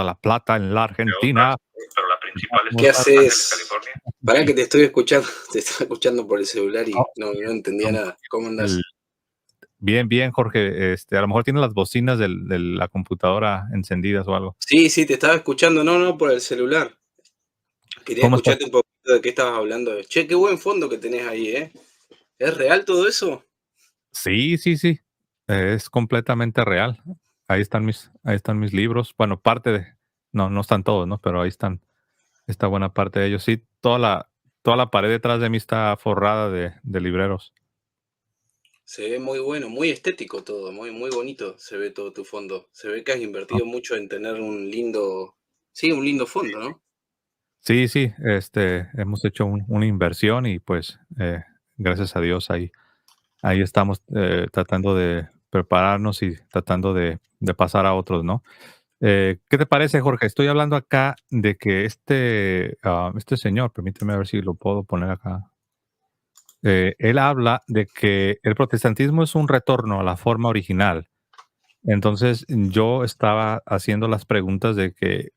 la plata en la de otras, Argentina. pero la principal es Vamos en ¿Qué a Los Ángeles, haces? California. Pará que te estoy escuchando, te estaba escuchando por el celular no, y no entendía estamos nada. ¿Cómo el andás? bien, bien, Jorge, a lo mejor tienes las bocinas de la computadora encendidas o algo. Sí, sí, te estaba escuchando, no, por el celular. Quería ¿Cómo estás? escucharte un poquito de qué estabas hablando. Che, qué buen fondo que tenés ahí, ¿eh? ¿Es real todo eso? Sí, sí, sí, es completamente real. Ahí están mis libros. Bueno, parte de no están todos, ¿no? Pero ahí están, está buena parte de ellos. Sí, toda la pared detrás de mí está forrada de libreros. Se ve muy bueno, muy estético todo, muy bonito se ve todo tu fondo. Se ve que has ¿No? invertido mucho en tener un lindo, sí, un lindo fondo, ¿no? Sí, sí, hemos hecho una inversión y, pues, gracias a Dios ahí estamos, tratando de prepararnos y tratando de pasar a otros, ¿no? ¿Qué te parece, Jorge? Estoy hablando acá de que este señor, permíteme ver si lo puedo poner acá. Él habla de que el protestantismo es un retorno a la forma original. Entonces, yo estaba haciendo las preguntas de que,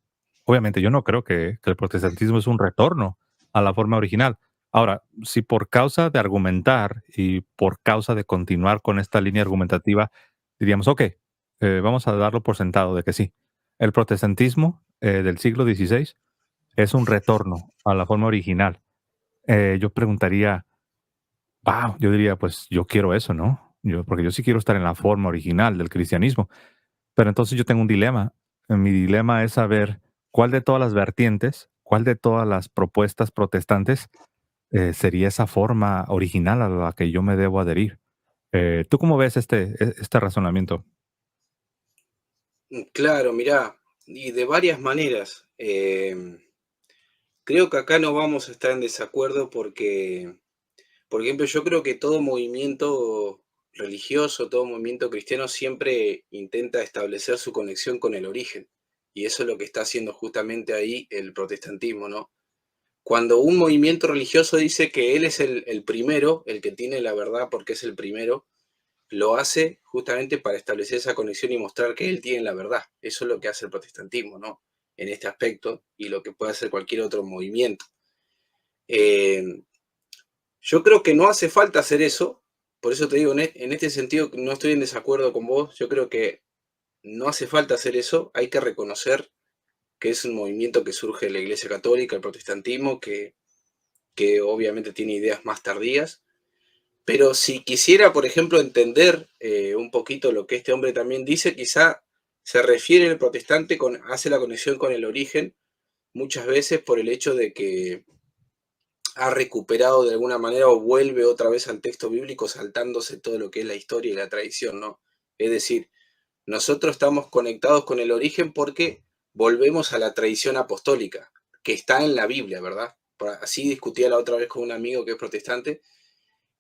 obviamente, yo no creo que el protestantismo es un retorno a la forma original. Ahora, si por causa de argumentar y por causa de continuar con esta línea argumentativa, diríamos, ok, vamos a darlo por sentado de que sí. El protestantismo del siglo XVI es un retorno a la forma original. Yo preguntaría, wow, yo diría, pues yo quiero eso, ¿no? Porque yo sí quiero estar en la forma original del cristianismo. Pero entonces yo tengo un dilema. Mi dilema es saber cuál de todas las vertientes, cuál de todas las propuestas protestantes sería esa forma original a la que yo me debo adherir. ¿Tú cómo ves este razonamiento? Claro, mirá, y de varias maneras. Creo que acá no vamos a estar en desacuerdo porque, por ejemplo, yo creo que todo movimiento religioso, todo movimiento cristiano siempre intenta establecer su conexión con el origen. Y eso es lo que está haciendo justamente ahí el protestantismo, ¿no? Cuando un movimiento religioso dice que él es el primero, el que tiene la verdad porque es el primero, lo hace justamente para establecer esa conexión y mostrar que él tiene la verdad. Eso es lo que hace el protestantismo, ¿no? En este aspecto y lo que puede hacer cualquier otro movimiento. Eh, yo creo que no hace falta hacer eso, por eso te digo, en este sentido no estoy en desacuerdo con vos, yo creo que no hace falta hacer eso, hay que reconocer que es un movimiento que surge de la Iglesia Católica, el protestantismo, que obviamente tiene ideas más tardías, pero si quisiera, por ejemplo, entender un poquito lo que este hombre también dice, quizá se refiere el protestante, hace la conexión con el origen, muchas veces por el hecho de que ha recuperado de alguna manera o vuelve otra vez al texto bíblico saltándose todo lo que es la historia y la tradición, ¿no? Es decir, nosotros estamos conectados con el origen porque volvemos a la tradición apostólica, que está en la Biblia, ¿verdad? Así discutía la otra vez con un amigo que es protestante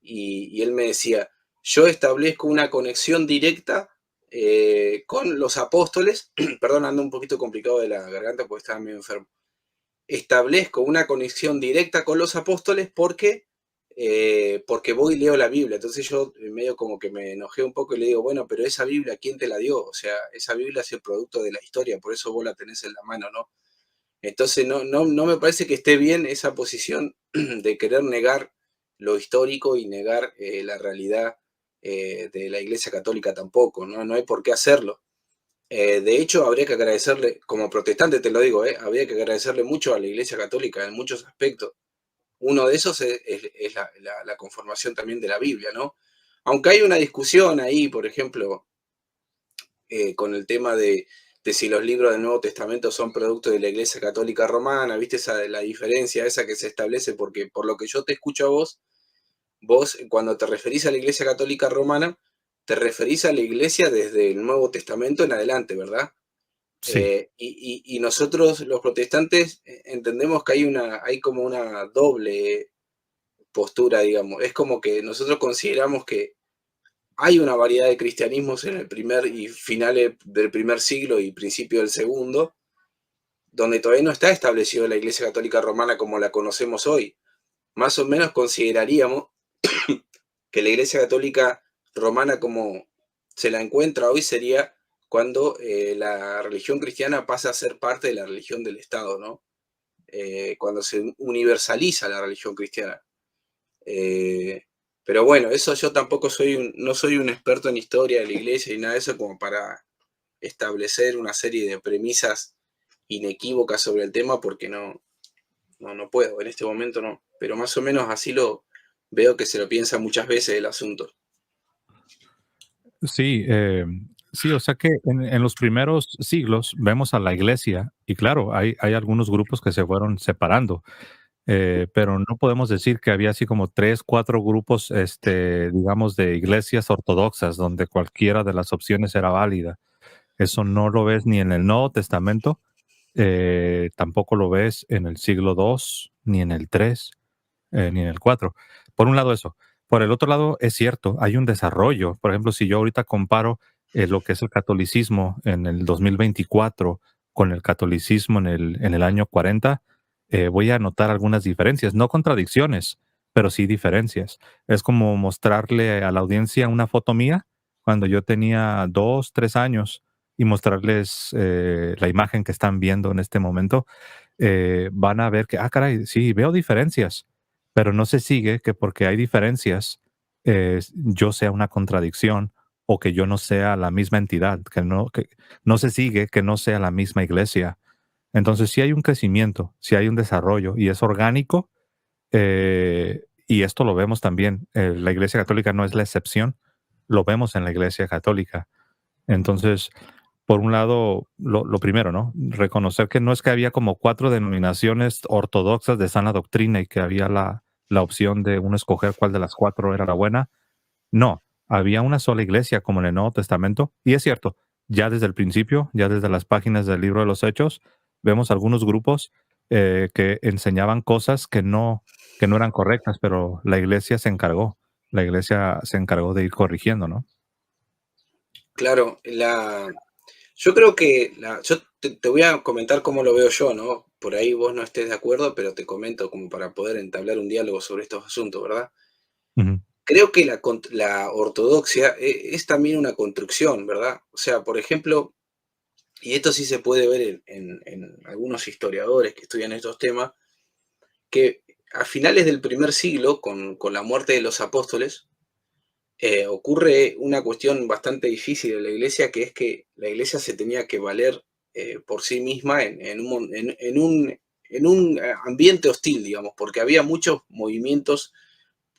y él me decía, yo establezco una conexión directa con los apóstoles, perdón, ando un poquito complicado de la garganta porque estaba medio enfermo, establezco una conexión directa con los apóstoles porque voy y leo la Biblia. Entonces yo medio como que me enojé un poco y le digo, bueno, pero esa Biblia, ¿quién te la dio? O sea, esa Biblia es el producto de la historia, por eso vos la tenés en la mano, ¿no? Entonces no me parece que esté bien esa posición de querer negar lo histórico y negar la realidad de la Iglesia Católica tampoco, ¿no? No hay por qué hacerlo. De hecho, habría que agradecerle, como protestante te lo digo, habría que agradecerle mucho a la Iglesia Católica en muchos aspectos. Uno de esos es la conformación también de la Biblia, ¿no? Aunque hay una discusión ahí, por ejemplo, con el tema de si los libros del Nuevo Testamento son producto de la Iglesia Católica Romana, ¿viste la diferencia esa que se establece? Porque por lo que yo te escucho a vos cuando te referís a la Iglesia Católica Romana, te referís a la Iglesia desde el Nuevo Testamento en adelante, ¿verdad? Sí, Y nosotros los protestantes entendemos que hay como una doble postura, digamos. Es como que nosotros consideramos que hay una variedad de cristianismos en el primer y finales del primer siglo y principio del segundo, donde todavía no está establecida la Iglesia Católica Romana como la conocemos hoy. Más o menos consideraríamos que la Iglesia Católica Romana como se la encuentra hoy sería cuando la religión cristiana pasa a ser parte de la religión del Estado, ¿no? Cuando se universaliza la religión cristiana. Eh, pero bueno, eso yo tampoco no soy un experto en historia de la iglesia y nada de eso como para establecer una serie de premisas inequívocas sobre el tema porque no puedo, en este momento no. Pero más o menos así lo veo que se lo piensa muchas veces el asunto. Sí, sí, o sea que en los primeros siglos vemos a la iglesia y claro, hay algunos grupos que se fueron separando, pero no podemos decir que había así como 3, 4 grupos, digamos, de iglesias ortodoxas donde cualquiera de las opciones era válida. Eso no lo ves ni en el Nuevo Testamento, tampoco lo ves en el siglo II, ni en el III, ni en el 4. Por un lado eso. Por el otro lado, es cierto, hay un desarrollo. Por ejemplo, si yo ahorita comparo lo que es el catolicismo en el 2024 con el catolicismo en el año 40, voy a notar algunas diferencias, no contradicciones, pero sí diferencias. Es como mostrarle a la audiencia una foto mía cuando yo tenía 2, 3 años y mostrarles la imagen que están viendo en este momento. Van a ver que, ah, caray, sí, veo diferencias, pero no se sigue que porque hay diferencias, yo sea una contradicción o que yo no sea la misma entidad, que no se sigue que no sea la misma iglesia. Entonces, si hay un crecimiento, si hay un desarrollo y es orgánico, y esto lo vemos también, la iglesia católica no es la excepción, lo vemos en la iglesia católica. Entonces, por un lado, lo primero, ¿no? Reconocer que no es que había como 4 denominaciones ortodoxas de sana doctrina y que había la opción de uno escoger cuál de las 4 era la buena. No, había una sola iglesia como en el Nuevo Testamento. Y es cierto, ya desde el principio, ya desde las páginas del libro de los Hechos, vemos algunos grupos que enseñaban cosas que no eran correctas, pero la iglesia se encargó. La iglesia se encargó de ir corrigiendo, ¿no? Claro, yo creo que yo te voy a comentar cómo lo veo yo, ¿no? Por ahí vos no estés de acuerdo, pero te comento como para poder entablar un diálogo sobre estos asuntos, ¿verdad? Ujú, Creo que la ortodoxia es también una construcción, ¿verdad? O sea, por ejemplo, y esto sí se puede ver en algunos historiadores que estudian estos temas, que a finales del primer siglo, con la muerte de los apóstoles, ocurre una cuestión bastante difícil en la iglesia, que es que la iglesia se tenía que valer por sí misma en un ambiente hostil, digamos, porque había muchos movimientos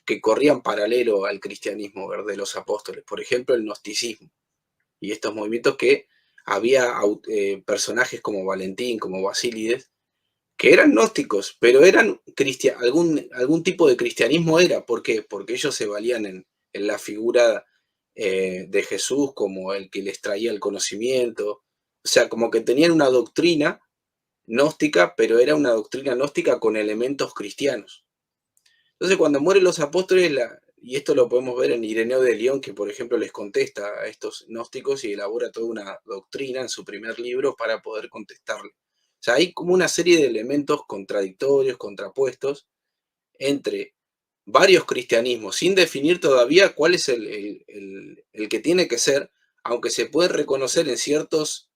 que corrían paralelo al cristianismo, ¿verdad? De los apóstoles. Por ejemplo, el gnosticismo. Y estos movimientos que había personajes como Valentín, como Basílides, que eran gnósticos, pero eran algún tipo de cristianismo era. ¿Por qué? Porque ellos se valían en la figura de Jesús como el que les traía el conocimiento. O sea, como que tenían una doctrina gnóstica, pero era una doctrina gnóstica con elementos cristianos. Entonces, cuando mueren los apóstoles, y esto lo podemos ver en Ireneo de León, que por ejemplo les contesta a estos gnósticos y elabora toda una doctrina en su primer libro para poder contestarle. O sea, hay como una serie de elementos contradictorios, contrapuestos, entre varios cristianismos, sin definir todavía cuál es el que tiene que ser, aunque se puede reconocer en ciertos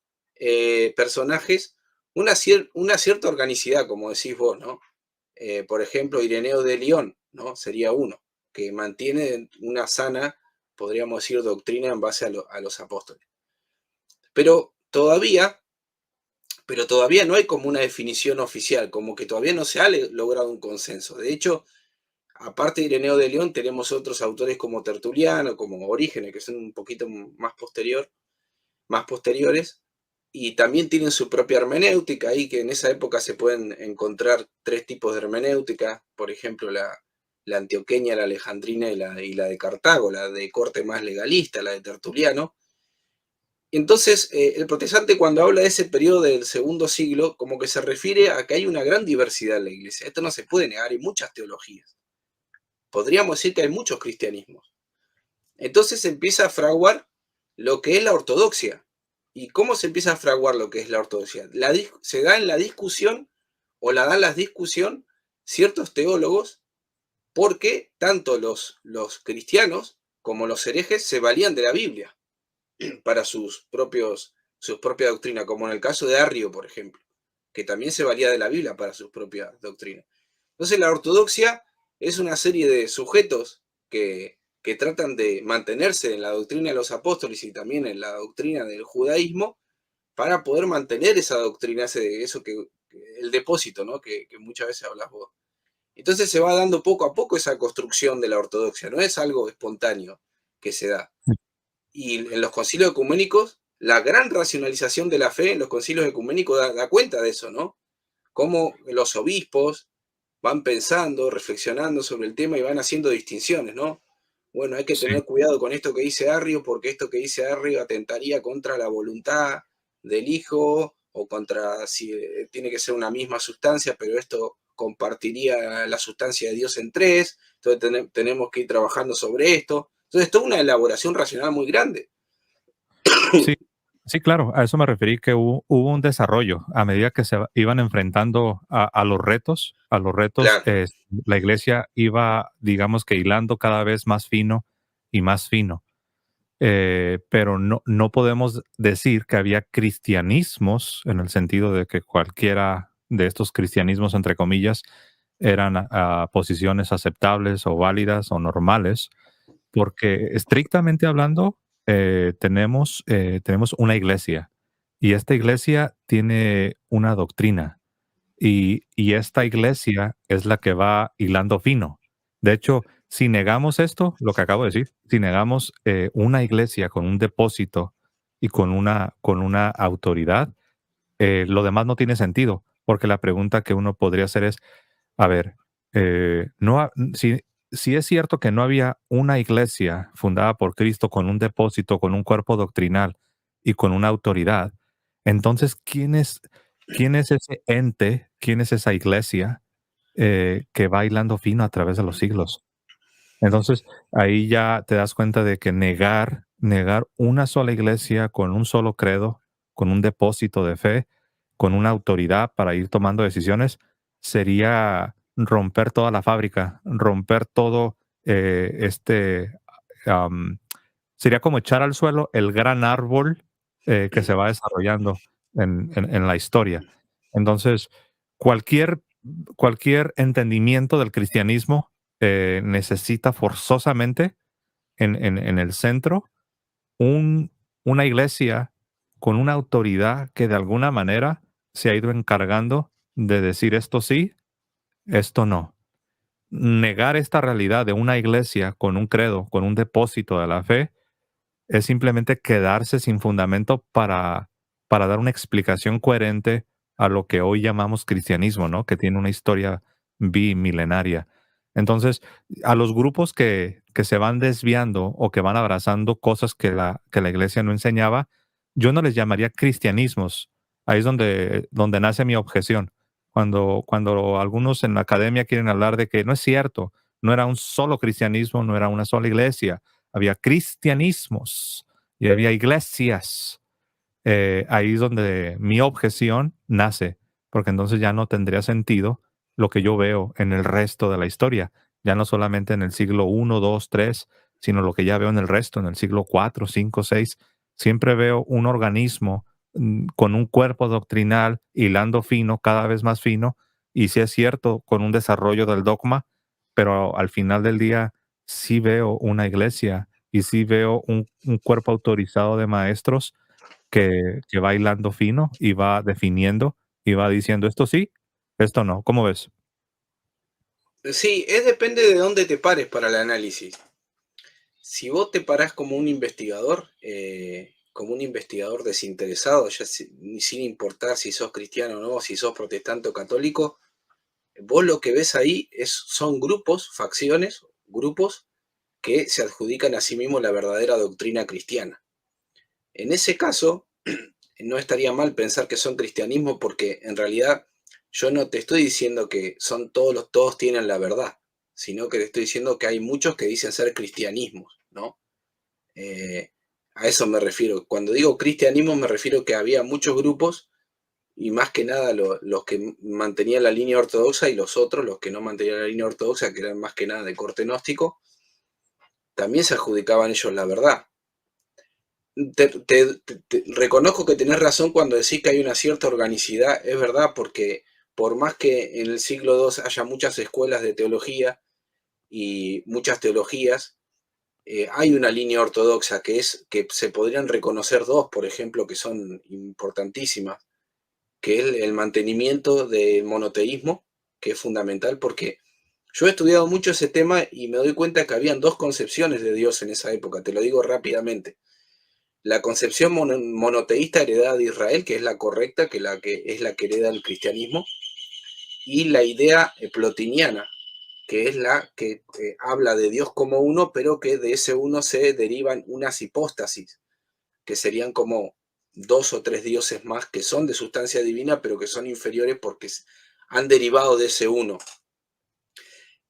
personajes una cierta organicidad, como decís vos, ¿no? Por ejemplo, Ireneo de León, ¿no? Sería uno, que mantiene una sana, podríamos decir, doctrina en base a los apóstoles. Pero todavía, pero todavía no hay como una definición oficial, como que todavía no se ha logrado un consenso. De hecho, aparte de Ireneo de León, tenemos otros autores como Tertuliano, como Orígenes, que son un poquito más posteriores, y también tienen su propia hermenéutica, ahí que en esa época se pueden encontrar 3 tipos de hermenéutica, por ejemplo, la antioqueña, la alejandrina y la de Cartago, la de corte más legalista, la de Tertuliano. Entonces, el protestante cuando habla de ese periodo del segundo siglo, como que se refiere a que hay una gran diversidad en la iglesia. Esto no se puede negar, hay muchas teologías. Podríamos decir que hay muchos cristianismos. Entonces se empieza a fraguar lo que es la ortodoxia. ¿Y cómo se empieza a fraguar lo que es la ortodoxia? Se da en la discusión, o la dan la discusión, ciertos teólogos, porque tanto los cristianos como los herejes se valían de la Biblia. para sus propias doctrinas, como en el caso de Arrio, por ejemplo, que también se valía de la Biblia para sus propias doctrinas. Entonces la ortodoxia es una serie de sujetos que tratan de mantenerse en la doctrina de los apóstoles y también en la doctrina del judaísmo para poder mantener esa doctrina, el depósito, ¿no? Que muchas veces hablas vos. Entonces se va dando poco a poco esa construcción de la ortodoxia, no es algo espontáneo que se da. Y en los concilios ecuménicos, la gran racionalización de la fe en los concilios ecuménicos da cuenta de eso, ¿no? Cómo los obispos van pensando, reflexionando sobre el tema y van haciendo distinciones, ¿no? Bueno, hay que Sí, tener cuidado con esto que dice Arrio, porque esto que dice Arrio atentaría contra la voluntad del Hijo, o contra si tiene que ser una misma sustancia, pero esto compartiría la sustancia de Dios en tres, entonces tenemos que ir trabajando sobre esto. Entonces, toda una elaboración racional muy grande. sí, sí, claro, a eso me referí, que hubo un desarrollo a medida que iban enfrentando a los retos, Claro. la iglesia iba, digamos que hilando cada vez más fino y más fino. Pero no podemos decir que había cristianismos en el sentido de que cualquiera de estos cristianismos, entre comillas, eran posiciones aceptables o válidas o normales, porque estrictamente hablando, tenemos una iglesia y esta iglesia tiene una doctrina y esta iglesia es la que va hilando fino. De hecho, si negamos esto, lo que acabo de decir, si negamos una iglesia con un depósito y con una autoridad, lo demás no tiene sentido, porque la pregunta que uno podría hacer es, a ver, no si es cierto que no había una iglesia fundada por Cristo con un depósito, con un cuerpo doctrinal y con una autoridad, entonces, ¿quién es ese ente, quién es esa iglesia que va hilando fino a través de los siglos? Entonces, ahí ya te das cuenta de que negar una sola iglesia con un solo credo, con un depósito de fe, con una autoridad para ir tomando decisiones, sería romper toda la fábrica, romper todo am, sería como echar al suelo el gran árbol que se va desarrollando en la historia. Entonces, cualquier, cualquier entendimiento del cristianismo necesita forzosamente en el centro un, una iglesia con una autoridad que de alguna manera se ha ido encargando de decir esto sí, esto no. Negar esta realidad de una iglesia con un credo, con un depósito de la fe, es simplemente quedarse sin fundamento para dar una explicación coherente a lo que hoy llamamos cristianismo, ¿no? Que tiene una historia bimilenaria. Entonces, a los grupos que se van desviando o que van abrazando cosas que la iglesia no enseñaba, yo no les llamaría cristianismos. Ahí es donde nace mi objeción. Cuando algunos en la academia quieren hablar de que no es cierto, no era un solo cristianismo, no era una sola iglesia, había cristianismos y había iglesias. Ahí es donde mi objeción nace, porque entonces ya no tendría sentido lo que yo veo en el resto de la historia, ya no solamente en el siglo I, II, III, sino lo que ya veo en el resto, en el siglo IV, V, VI. Siempre veo un organismo con un cuerpo doctrinal hilando fino, cada vez más fino, y sí es cierto, con un desarrollo del dogma, pero al final del día sí veo una iglesia y sí veo un cuerpo autorizado de maestros que va hilando fino y va definiendo y va diciendo esto sí, esto no. ¿Cómo ves? Sí, depende de dónde te pares para el análisis. Si vos te parás como un investigador desinteresado, sin importar si sos cristiano o no, si sos protestante o católico, vos lo que ves ahí son grupos, facciones, grupos que se adjudican a sí mismos la verdadera doctrina cristiana. En ese caso, no estaría mal pensar que son cristianismo porque en realidad yo no te estoy diciendo que todos tienen la verdad, sino que te estoy diciendo que hay muchos que dicen ser cristianismos, ¿no? Eh, a eso me refiero. Cuando digo cristianismo me refiero que había muchos grupos y más que nada los que mantenían la línea ortodoxa y los otros, los que no mantenían la línea ortodoxa, que eran más que nada de corte gnóstico, también se adjudicaban ellos la verdad. reconozco que tenés razón cuando decís que hay una cierta organicidad, es verdad, porque por más que en el siglo II haya muchas escuelas de teología y muchas teologías, hay una línea ortodoxa que es que se podrían reconocer dos, por ejemplo, que son importantísimas, que es el mantenimiento del monoteísmo, que es fundamental porque yo he estudiado mucho ese tema y me doy cuenta que habían dos concepciones de Dios en esa época, te lo digo rápidamente. La concepción monoteísta heredada de Israel, que es la correcta, que es la que hereda el cristianismo, y la idea plotiniana, que es la que habla de Dios como uno, pero que de ese uno se derivan unas hipóstasis, que serían como dos o tres dioses más que son de sustancia divina, pero que son inferiores porque han derivado de ese uno.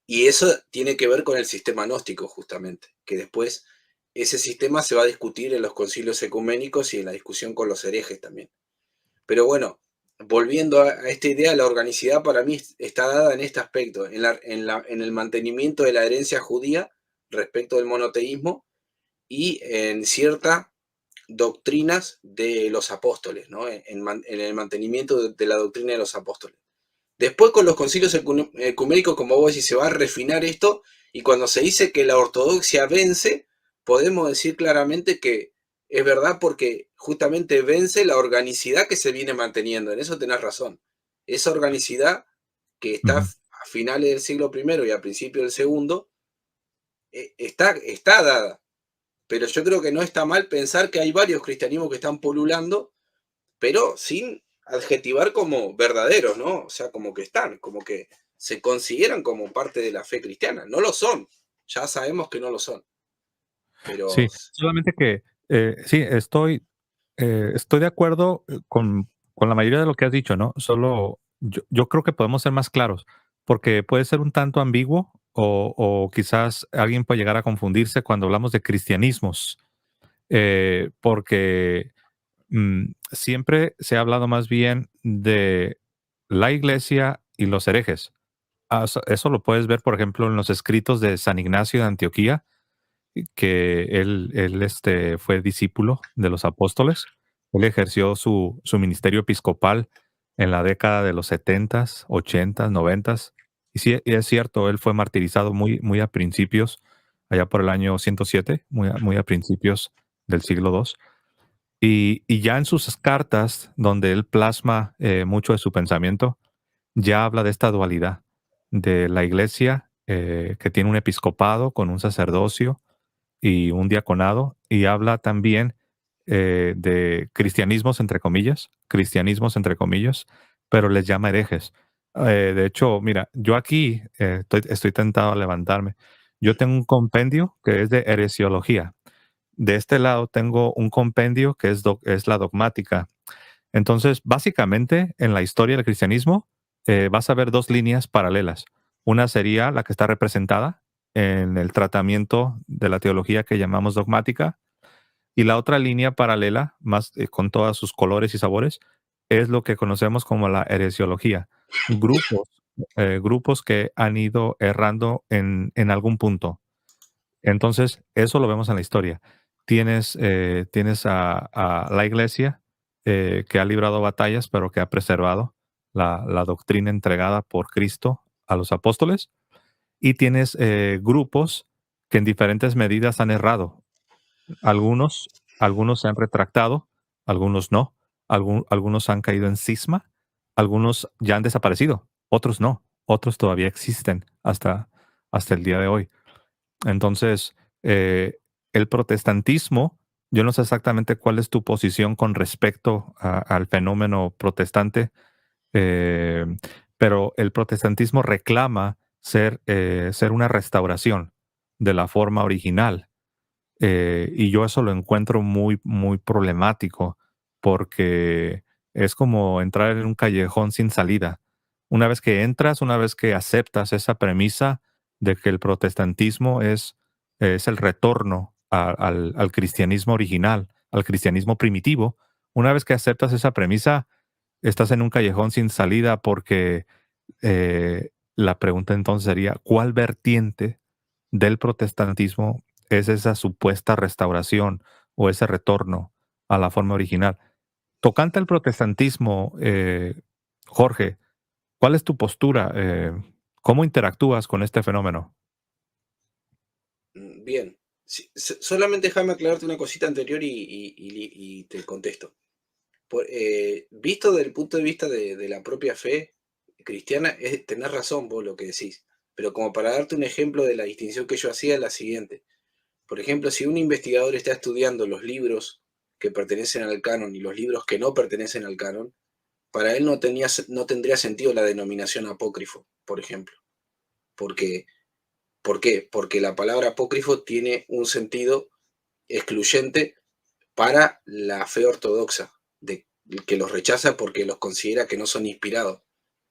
Y eso tiene que ver con el sistema gnóstico, justamente, que después ese sistema se va a discutir en los concilios ecuménicos y en la discusión con los herejes también. Pero bueno, volviendo a esta idea, la organicidad para mí está dada en este aspecto, en el mantenimiento de la herencia judía respecto del monoteísmo y en ciertas doctrinas de los apóstoles, ¿no? En el mantenimiento de la doctrina de los apóstoles. Después con los concilios ecuménicos, como vos decís, se va a refinar esto y cuando se dice que la ortodoxia vence, podemos decir claramente que es verdad porque justamente vence la organicidad que se viene manteniendo. En eso tenés razón. Esa organicidad que está Ujú. a finales del siglo I y a principios del segundo, está dada. Pero yo creo que no está mal pensar que hay varios cristianismos que están pululando pero sin adjetivar como verdaderos, ¿no? O sea, como que están, como que se consideran como parte de la fe cristiana. No lo son, ya sabemos que no lo son, pero Sí, solamente que, sí, estoy de acuerdo, con la mayoría de lo que has dicho, ¿no? Solo yo creo que podemos ser más claros, porque puede ser un tanto ambiguo o quizás alguien puede llegar a confundirse cuando hablamos de cristianismos, porque, siempre se ha hablado más bien de la iglesia y los herejes. Eso lo puedes ver, por ejemplo, en los escritos de San Ignacio de Antioquía, que él fue discípulo de los apóstoles. Él ejerció su ministerio episcopal en la década de los 70s, 80s, 90s. Y sí, y es cierto, él fue martirizado muy a principios, allá por el año 107, muy a principios del siglo II. Y ya en sus cartas, donde él plasma mucho de su pensamiento, ya habla de esta dualidad de la iglesia, que tiene un episcopado con un sacerdocio y un diaconado, y habla también de cristianismos entre comillas, pero les llama herejes. De hecho, mira, yo aquí estoy tentado a levantarme. Yo tengo un compendio que es de heresiología. De este lado tengo un compendio que es la dogmática. Entonces, básicamente, en la historia del cristianismo, vas a ver dos líneas paralelas. Una sería la que está representada en el tratamiento de la teología que llamamos dogmática, y la otra línea paralela, más con todos sus colores y sabores, es lo que conocemos como la heresiología. Grupos, grupos que han ido errando en algún punto. Entonces, eso lo vemos en la historia. Tienes a la iglesia que ha librado batallas, pero que ha preservado la doctrina entregada por Cristo a los apóstoles. Y tienes grupos que en diferentes medidas han errado. Algunos, algunos se han retractado, algunos no. Algunos han caído en cisma, algunos ya han desaparecido, otros no, otros todavía existen hasta el día de hoy. Entonces, el protestantismo, yo no sé exactamente cuál es tu posición con respecto al fenómeno protestante, eh, pero el protestantismo reclama ser una restauración de la forma original. Y yo eso lo encuentro muy problemático porque es como entrar en un callejón sin salida. Una vez que entras, una vez que aceptas esa premisa de que el protestantismo es el retorno al cristianismo original, al cristianismo primitivo, una vez que aceptas esa premisa, estás en un callejón sin salida porque la pregunta entonces sería, ¿cuál vertiente del protestantismo es esa supuesta restauración? o ese retorno a la forma original. Tocante al protestantismo, Jorge, ¿cuál es tu postura? ¿Cómo interactúas con este fenómeno? Bien. Sí, solamente déjame aclararte una cosita anterior y te contesto. Visto desde el punto de vista de la propia fe cristiana, tenés razón vos lo que decís, pero como para darte un ejemplo de la distinción que yo hacía, es la siguiente. Por ejemplo, si un investigador está estudiando los libros que pertenecen al canon y los libros que no pertenecen al canon, para él no tendría sentido la denominación apócrifo, por ejemplo. Porque, ¿Por qué? Porque la palabra apócrifo tiene un sentido excluyente para la fe ortodoxa, de, que los rechaza porque los considera que no son inspirados,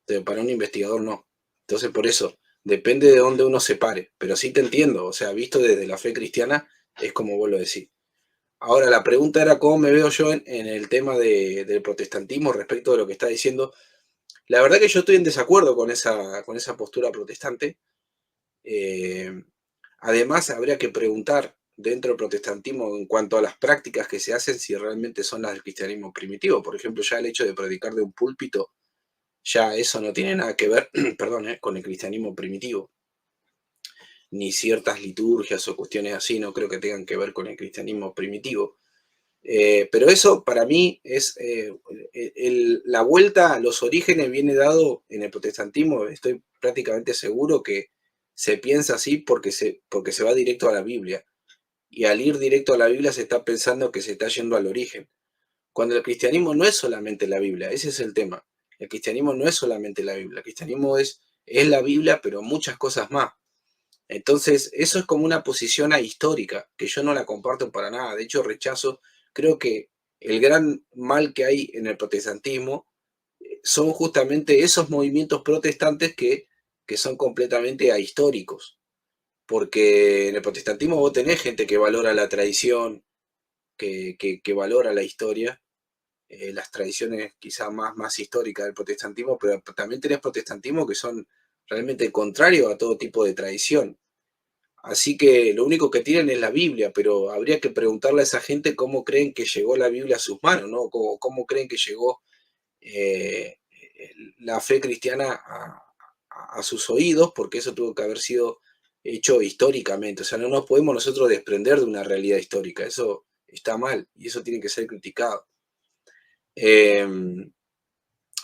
pero para un investigador no. Entonces, por eso, depende de dónde uno se pare, pero sí te entiendo, o sea, visto desde la fe cristiana, es como vos lo decís. Ahora, la pregunta era cómo me veo yo en el tema del protestantismo respecto de lo que está diciendo. La verdad que yo estoy en desacuerdo con esa postura protestante. Eh, Además, habría que preguntar dentro del protestantismo en cuanto a las prácticas que se hacen si realmente son las del cristianismo primitivo. Por ejemplo, ya el hecho de predicar de un púlpito, ya eso no tiene nada que ver, perdón, con el cristianismo primitivo, ni ciertas liturgias o cuestiones así, no creo que tengan que ver con el cristianismo primitivo. Pero eso para mí es la vuelta a los orígenes viene dado en el protestantismo, estoy prácticamente seguro que se piensa así porque se va directo a la Biblia. Y al ir directo a la Biblia se está pensando que se está yendo al origen. Cuando el cristianismo no es solamente la Biblia, ese es el tema. El cristianismo no es solamente la Biblia, el cristianismo es la Biblia, pero muchas cosas más. Entonces, eso es como una posición ahistórica, que yo no la comparto para nada. De hecho, rechazo, creo que el gran mal que hay en el protestantismo son justamente esos movimientos protestantes que son completamente ahistóricos. Porque en el protestantismo vos tenés gente que valora la tradición, que valora la historia, las tradiciones quizá más históricas del protestantismo, pero también tenés protestantismo que son realmente contrarios a todo tipo de tradición. Así que lo único que tienen es la Biblia, pero habría que preguntarle a esa gente cómo creen que llegó la Biblia a sus manos, ¿no? Cómo creen que llegó eh, la fe cristiana a sus oídos, porque eso tuvo que haber sido hecho históricamente. O sea, no nos podemos nosotros desprender de una realidad histórica. Eso está mal y eso tiene que ser criticado. Eh,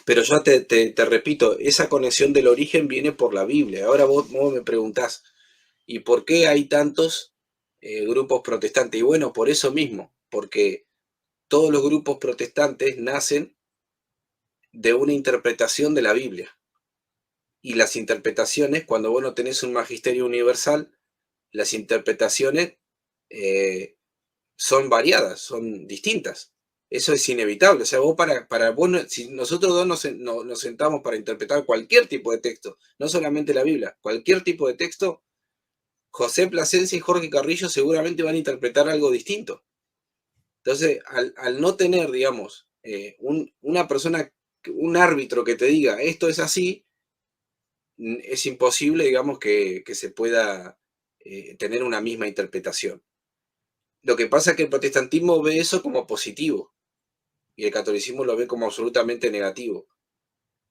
pero yo te repito, esa conexión del origen viene por la Biblia. Ahora vos me preguntás, ¿y por qué hay tantos grupos protestantes? Y bueno, por eso mismo, porque todos los grupos protestantes nacen de una interpretación de la Biblia. Y las interpretaciones, cuando vos no tenés un magisterio universal, las interpretaciones eh, son variadas, son distintas. Eso es inevitable. O sea, vos para vos, si nosotros dos nos sentamos para interpretar cualquier tipo de texto, no solamente la Biblia, cualquier tipo de texto, José Plasencia y Jorge Carrillo seguramente van a interpretar algo distinto. Entonces, al no tener, digamos, una persona, un árbitro que te diga esto es así, es imposible, digamos, que se pueda tener una misma interpretación. Lo que pasa es que el protestantismo ve eso como positivo y el catolicismo lo ve como absolutamente negativo,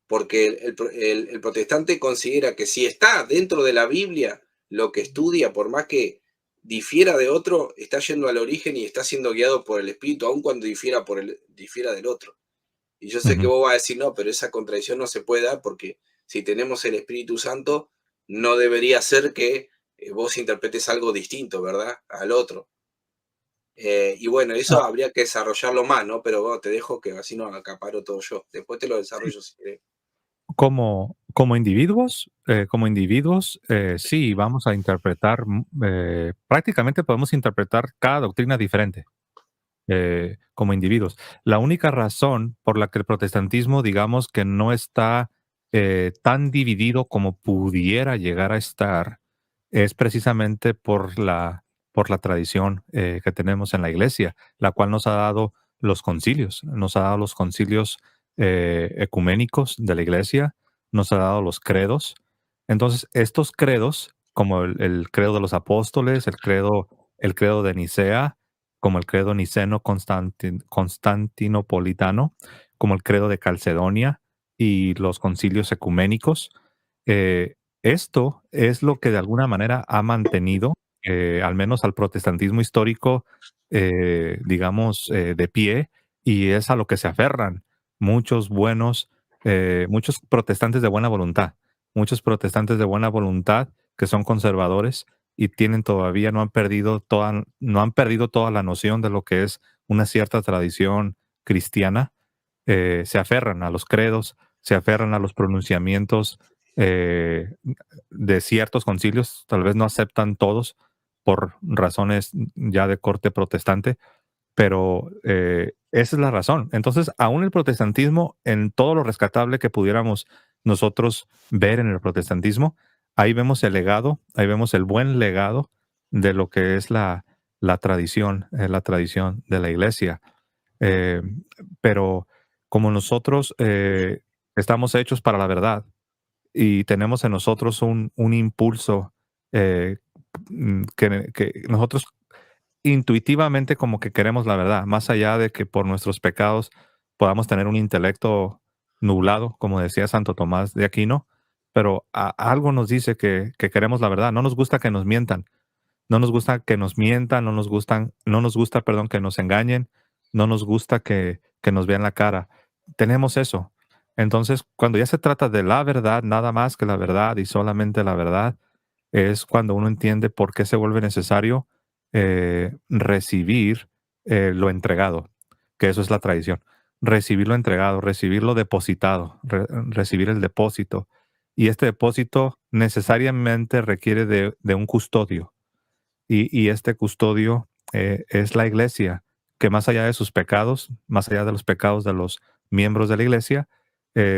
porque el protestante considera que si está dentro de la Biblia lo que estudia, por más que difiera de otro, está yendo al origen y está siendo guiado por el Espíritu, aun cuando difiera del otro. Y yo sé que Ujú. vos vas a decir, no, pero esa contradicción no se puede dar porque si tenemos el Espíritu Santo, no debería ser que vos interpretes algo distinto, ¿verdad? Al otro. Y bueno, eso Ah, habría que desarrollarlo más, ¿no? Pero bueno, te dejo que así no acaparo todo yo. Después te lo sí. desarrollo si querés. Como individuos, sí, vamos a interpretar, prácticamente podemos interpretar cada doctrina diferente, como individuos. La única razón por la que el protestantismo, digamos que no está tan dividido como pudiera llegar a estar, es precisamente por la tradición que tenemos en la iglesia, la cual nos ha dado los concilios ecuménicos de la iglesia, nos ha dado los credos. Entonces, estos credos, como el credo de los apóstoles, el credo de Nicea, como el credo niceno constantinopolitano, como el credo de Calcedonia y los concilios ecuménicos. Esto es lo que de alguna manera ha mantenido, al menos al protestantismo histórico, digamos, de pie, y es a lo que se aferran muchos buenos, muchos protestantes de buena voluntad, muchos protestantes de buena voluntad que son conservadores y tienen todavía, no han perdido toda la noción de lo que es una cierta tradición cristiana. Se aferran a los credos, se aferran a los pronunciamientos de ciertos concilios, tal vez no aceptan todos por razones ya de corte protestante, pero esa es la razón. Entonces, aún el protestantismo, en todo lo rescatable que pudiéramos nosotros ver en el protestantismo, ahí vemos el legado, ahí vemos el buen legado de lo que es la tradición de la iglesia. Eh, pero como nosotros estamos hechos para la verdad y tenemos en nosotros un impulso eh, que nosotros intuitivamente como que queremos la verdad, más allá de que por nuestros pecados podamos tener un intelecto nublado, como decía Santo Tomás de Aquino, pero algo nos dice que queremos la verdad. No nos gusta que nos mientan, no nos gusta que nos mientan, no nos gusta, perdón, que nos engañen, no nos gusta que nos vean la cara. Tenemos eso. Entonces, cuando ya se trata de la verdad, nada más que la verdad y solamente la verdad, es cuando uno entiende por qué se vuelve necesario recibir lo entregado, que eso es la tradición. Recibir lo entregado, recibir lo depositado, recibir el depósito. Y este depósito necesariamente requiere de un custodio y este custodio es la iglesia, que más allá de sus pecados, más allá de los pecados de los miembros de la iglesia,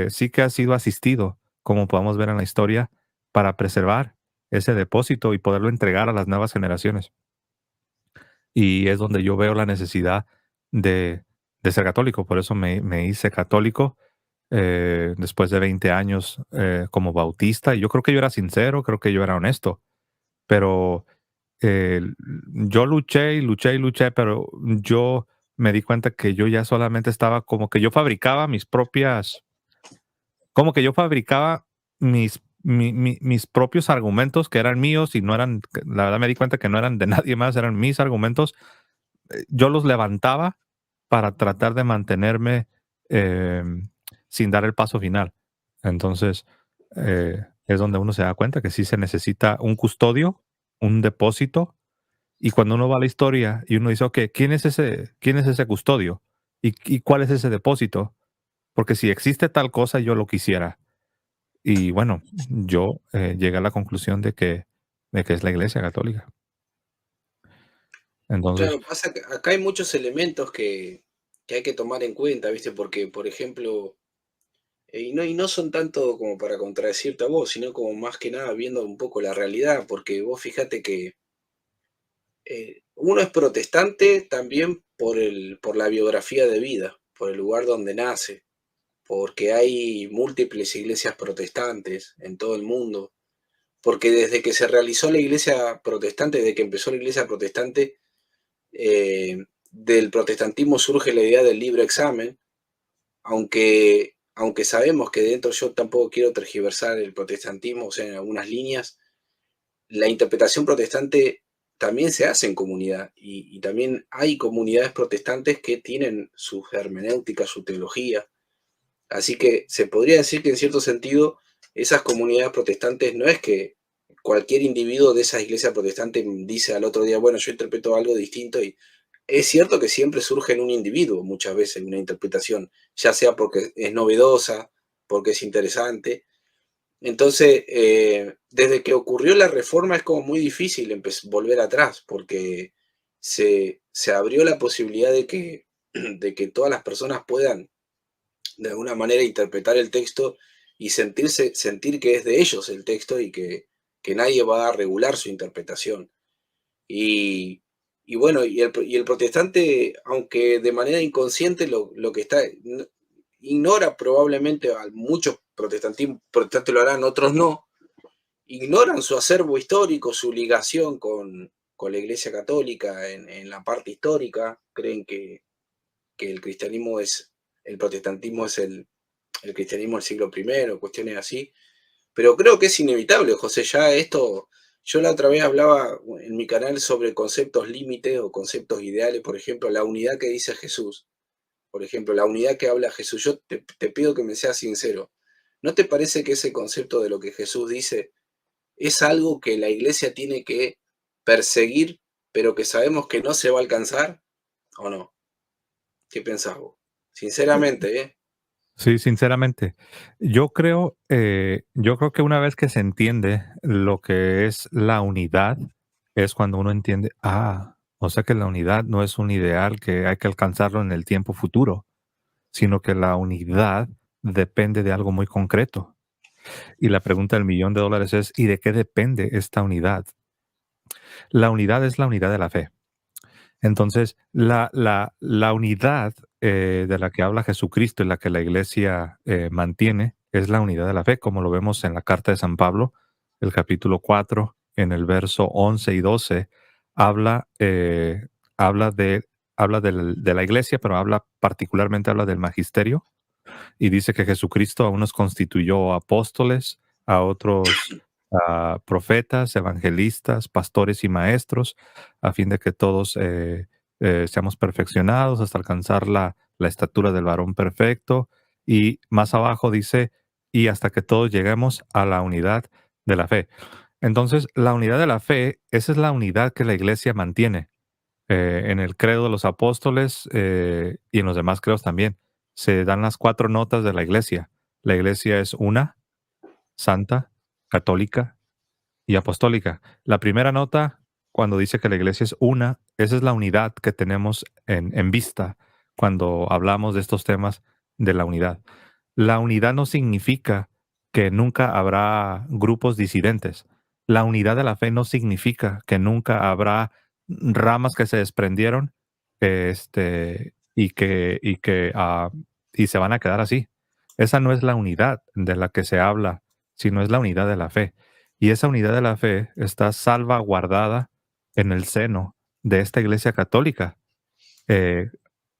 sí que ha sido asistido, como podemos ver en la historia, para preservar ese depósito y poderlo entregar a las nuevas generaciones. Y es donde yo veo la necesidad de, de ser católico. Por eso me hice católico después de 20 años como bautista. Y yo creo que yo era sincero, creo que yo era honesto, pero eh, yo luché y luché y luché, pero yo me di cuenta que yo ya solamente estaba como que yo fabricaba mis propias, como que yo fabricaba mis propios argumentos que eran míos y no eran, la verdad me di cuenta que no eran de nadie más, eran mis argumentos. Yo los levantaba para tratar de mantenerme eh, sin dar el paso final. Entonces, es donde uno se da cuenta que sí se necesita un custodio, un depósito, y cuando uno va a la historia y uno dice, ok, quién es ese custodio? Y cuál es ese depósito? Porque si existe tal cosa, yo lo quisiera. Y bueno, yo llegué a la conclusión de que es la Iglesia Católica. Entonces, Claro, pasa que acá hay muchos elementos que hay que tomar en cuenta, ¿viste? Porque, por ejemplo, y no son tanto como para contradecirte a vos, sino como más que nada viendo un poco la realidad, porque vos fíjate que uno es protestante también por la biografía de vida, por el lugar donde nace, porque hay múltiples iglesias protestantes en todo el mundo, porque desde que se realizó la iglesia protestante, desde que empezó la iglesia protestante, del protestantismo surge la idea del libre examen, aunque sabemos que dentro yo tampoco quiero tergiversar el protestantismo, o sea, en algunas líneas, la interpretación protestante también se hace en comunidad y también hay comunidades protestantes que tienen su hermenéutica, su teología. Así que se podría decir que en cierto sentido esas comunidades protestantes no es que cualquier individuo de esa iglesia protestante dice al otro día, bueno, yo interpreto algo distinto y es cierto que siempre surge en un individuo muchas veces una interpretación, ya sea porque es novedosa, porque es interesante. Entonces, desde que ocurrió la reforma es como muy difícil volver atrás, porque se abrió la posibilidad de que todas las personas puedan de alguna manera interpretar el texto y sentir que es de ellos el texto y que nadie va a regular su interpretación. Y, y bueno, y el protestante, aunque de manera inconsciente lo que está, ignora probablemente, a muchos protestantes lo harán, otros no, ignoran su acervo histórico, su ligación con la Iglesia Católica en la parte histórica, creen que el cristianismo es, el protestantismo es el cristianismo del siglo primero, cuestiones así. Pero creo que es inevitable, José, ya esto, yo la otra vez hablaba en mi canal sobre conceptos límites o conceptos ideales, por ejemplo, la unidad que dice Jesús, por ejemplo, la unidad que habla Jesús. Yo te pido que me seas sincero. ¿No te parece que ese concepto de lo que Jesús dice es algo que la iglesia tiene que perseguir, pero que sabemos que no se va a alcanzar? ¿O no? ¿Qué pensás vos? Sinceramente, ¿eh? Sí, sinceramente, yo creo que una vez que se entiende lo que es la unidad, es cuando uno entiende, o sea que la unidad no es un ideal que hay que alcanzarlo en el tiempo futuro, sino que la unidad depende de algo muy concreto. Y la pregunta del millón de dólares es, ¿y de qué depende esta unidad? La unidad es la unidad de la fe. Entonces, la unidad de la que habla Jesucristo y la que la iglesia mantiene es la unidad de la fe, como lo vemos en la carta de San Pablo, el capítulo 4, en el verso 11 y 12, habla, eh, habla, de, de la iglesia, pero particularmente habla del magisterio, y dice que Jesucristo a unos constituyó apóstoles, a otros profetas, evangelistas, pastores y maestros, a fin de que todos seamos perfeccionados hasta alcanzar la estatura del varón perfecto. Y más abajo dice, y hasta que todos lleguemos a la unidad de la fe. Entonces, la unidad de la fe, esa es la unidad que la iglesia mantiene en el credo de los apóstoles y en los demás credos también. Se dan las cuatro notas de la iglesia. La iglesia es una, santa, católica y apostólica. La primera nota, cuando dice que la iglesia es una, esa es la unidad que tenemos en vista cuando hablamos de estos temas de la unidad. La unidad no significa que nunca habrá grupos disidentes. La unidad de la fe no significa que nunca habrá ramas que se desprendieron y se van a quedar así. Esa no es la unidad de la que se habla, sino es la unidad de la fe. Y esa unidad de la fe está salvaguardada en el seno de esta iglesia católica. Eh,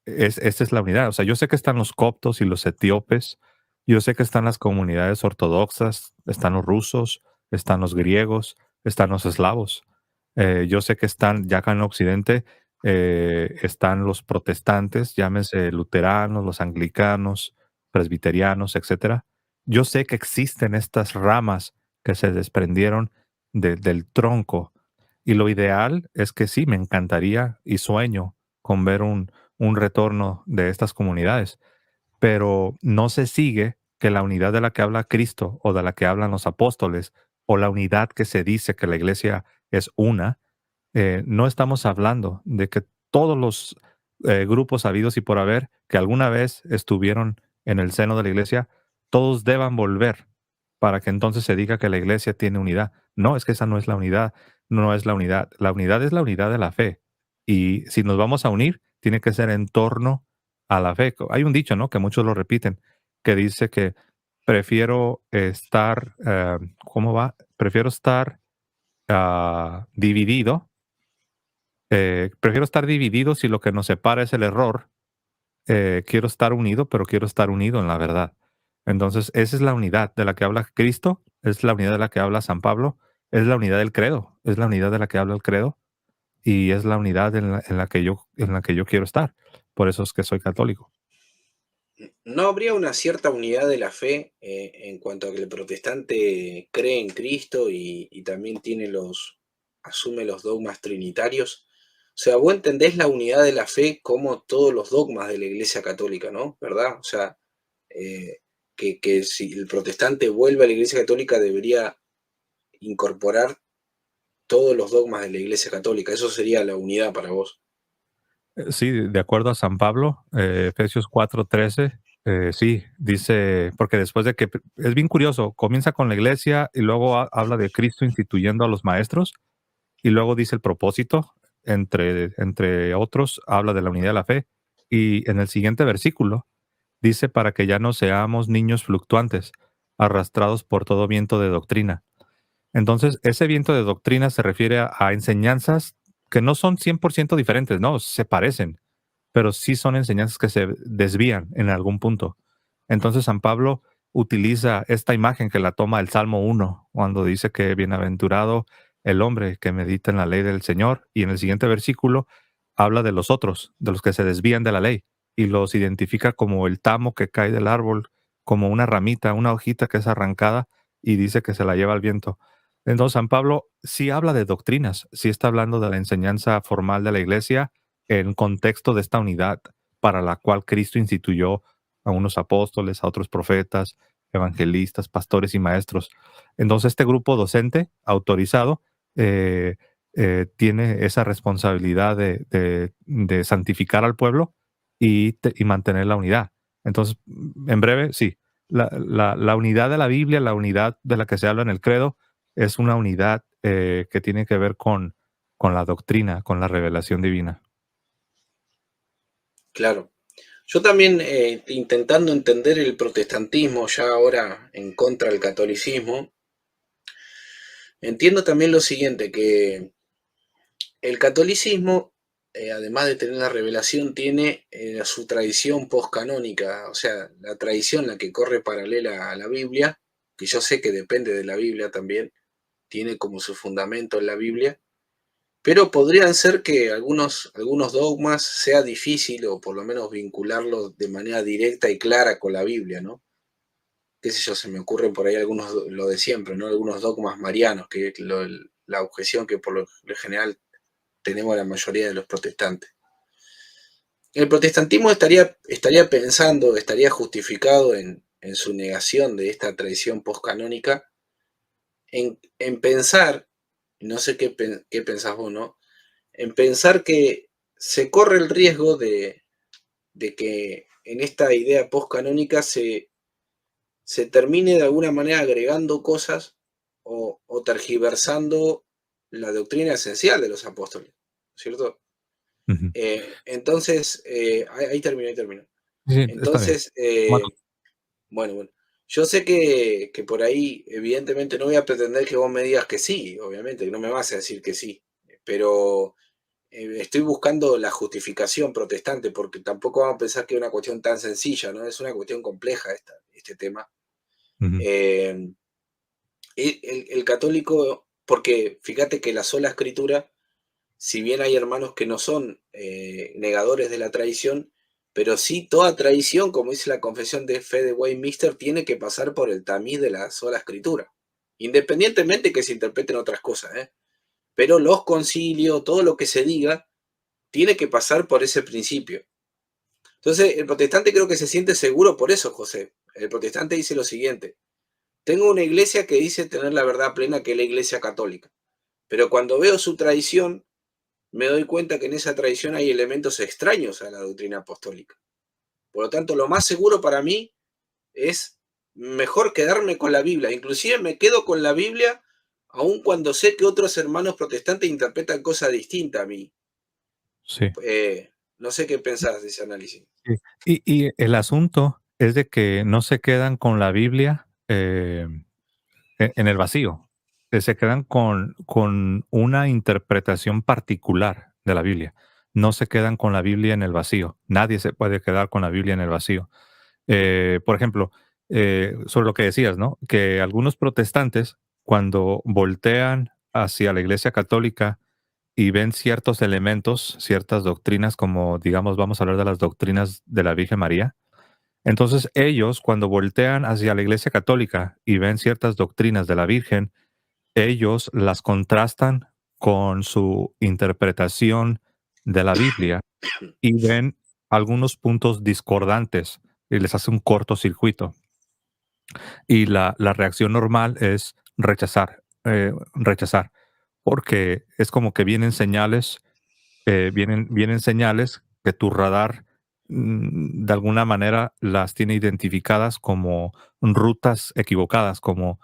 Esta es la unidad. O sea, yo sé que están los coptos y los etíopes, yo sé que están las comunidades ortodoxas, están los rusos, están los griegos, están los eslavos. Yo sé que están, ya acá en Occidente, están los protestantes, llámese luteranos, los anglicanos, presbiterianos, etcétera. Yo sé que existen estas ramas que se desprendieron del tronco. Y lo ideal es que sí, me encantaría y sueño con ver un retorno de estas comunidades, pero no se sigue que la unidad de la que habla Cristo o de la que hablan los apóstoles o la unidad que se dice que la iglesia es una, no estamos hablando de que todos los grupos habidos y por haber que alguna vez estuvieron en el seno de la iglesia, todos deban volver para que entonces se diga que la iglesia tiene unidad. No, es que esa no es la unidad, no es la unidad. La unidad es la unidad de la fe. Y si nos vamos a unir, tiene que ser en torno a la fe. Hay un dicho, ¿no? Que muchos lo repiten, que dice que prefiero estar, ¿cómo va? Prefiero estar dividido. Prefiero estar dividido si lo que nos separa es el error. Quiero estar unido, pero quiero estar unido en la verdad. Entonces, esa es la unidad de la que habla Cristo, es la unidad de la que habla San Pablo, es la unidad del credo, es la unidad de la que habla el credo y es la unidad en la que yo quiero estar. Por eso es que soy católico. ¿No habría una cierta unidad de la fe en cuanto a que el protestante cree en Cristo y también asume los dogmas trinitarios? O sea, vos entendés la unidad de la fe como todos los dogmas de la Iglesia Católica, ¿no? ¿Verdad? O sea, eh, que si el protestante vuelve a la Iglesia Católica debería incorporar todos los dogmas de la Iglesia Católica. Eso sería la unidad para vos. Sí, de acuerdo a San Pablo, Efesios 4:13, sí, dice, porque después de que, es bien curioso, comienza con la iglesia y luego habla de Cristo instituyendo a los maestros y luego dice el propósito, entre otros, habla de la unidad de la fe y en el siguiente versículo dice para que ya no seamos niños fluctuantes, arrastrados por todo viento de doctrina. Entonces, ese viento de doctrina se refiere a enseñanzas que no son 100% diferentes, no, se parecen, pero sí son enseñanzas que se desvían en algún punto. Entonces San Pablo utiliza esta imagen que la toma el Salmo 1, cuando dice que bienaventurado el hombre que medita en la ley del Señor, y en el siguiente versículo habla de los otros, de los que se desvían de la ley, y los identifica como el tamo que cae del árbol, como una ramita, una hojita que es arrancada, y dice que se la lleva el viento. Entonces San Pablo sí habla de doctrinas, sí está hablando de la enseñanza formal de la iglesia en contexto de esta unidad para la cual Cristo instituyó a unos apóstoles, a otros profetas, evangelistas, pastores y maestros. Entonces este grupo docente autorizado eh, tiene esa responsabilidad de santificar al pueblo y mantener la unidad. Entonces, en breve, sí, la unidad de la Biblia, la unidad de la que se habla en el credo, es una unidad que tiene que ver con la doctrina, con la revelación divina. Claro. Yo también, intentando entender el protestantismo, ya ahora en contra del catolicismo, entiendo también lo siguiente, que el catolicismo, además de tener la revelación, tiene su tradición postcanónica, o sea, la tradición, la que corre paralela a la Biblia, que yo sé que depende de la Biblia también, tiene como su fundamento en la Biblia, pero podrían ser que algunos dogmas sea difícil o por lo menos vincularlos de manera directa y clara con la Biblia, ¿no? Qué sé yo, se me ocurren por ahí algunos, lo de siempre, ¿no? Algunos dogmas marianos, que es la objeción que por lo general tenemos la mayoría de los protestantes. El protestantismo estaría pensando, estaría justificado en su negación de esta tradición postcanónica, en pensar, no sé qué pensás vos, ¿no? En pensar que se corre el riesgo de que en esta idea postcanónica se termine de alguna manera agregando cosas o tergiversando la doctrina esencial de los apóstoles, ¿cierto? Ujú. Entonces, ahí termino, ahí termino. Sí, está bien. Entonces, Bueno, bueno, yo sé que por ahí, evidentemente, no voy a pretender que vos me digas que sí, obviamente, que no me vas a decir que sí, pero estoy buscando la justificación protestante, porque tampoco vamos a pensar que es una cuestión tan sencilla, ¿no? Es una cuestión compleja este tema. ujú, Eh, el católico, porque fíjate que la sola escritura, si bien hay hermanos que no son negadores de la tradición, pero sí toda tradición, como dice la Confesión de Fe de Westminster, tiene que pasar por el tamiz de la sola escritura, independientemente que se interpreten otras cosas, ¿eh? Pero los concilios, todo lo que se diga, tiene que pasar por ese principio. Entonces, el protestante creo que se siente seguro por eso, José. El protestante dice lo siguiente: tengo una iglesia que dice tener la verdad plena, que es la iglesia católica, pero cuando veo su tradición, me doy cuenta que en esa tradición hay elementos extraños a la doctrina apostólica. Por lo tanto, lo más seguro para mí es mejor quedarme con la Biblia. Inclusive me quedo con la Biblia aun cuando sé que otros hermanos protestantes interpretan cosas distintas a mí. sí. No sé qué pensás de ese análisis. Sí. Y el asunto es de que no se quedan con la Biblia en el vacío. Se quedan con una interpretación particular de la Biblia. No se quedan con la Biblia en el vacío. Nadie se puede quedar con la Biblia en el vacío. Por ejemplo, sobre lo que decías, ¿no? Que algunos protestantes, cuando voltean hacia la Iglesia Católica y ven ciertos elementos, ciertas doctrinas, como digamos, vamos a hablar de las doctrinas de la Virgen María. Entonces ellos, cuando voltean hacia la Iglesia Católica y ven ciertas doctrinas de la Virgen, ellos las contrastan con su interpretación de la Biblia y ven algunos puntos discordantes y les hace un cortocircuito. Y la reacción normal es rechazar, porque es como que vienen señales que tu radar de alguna manera las tiene identificadas como rutas equivocadas, como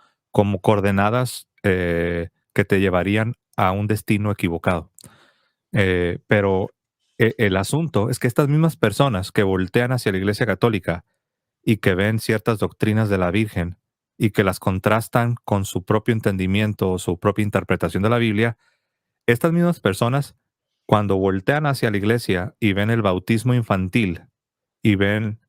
coordenadas que te llevarían a un destino equivocado. Pero el asunto es que estas mismas personas que voltean hacia la Iglesia Católica y que ven ciertas doctrinas de la Virgen y que las contrastan con su propio entendimiento o su propia interpretación de la Biblia, estas mismas personas cuando voltean hacia la iglesia y ven el bautismo infantil y ven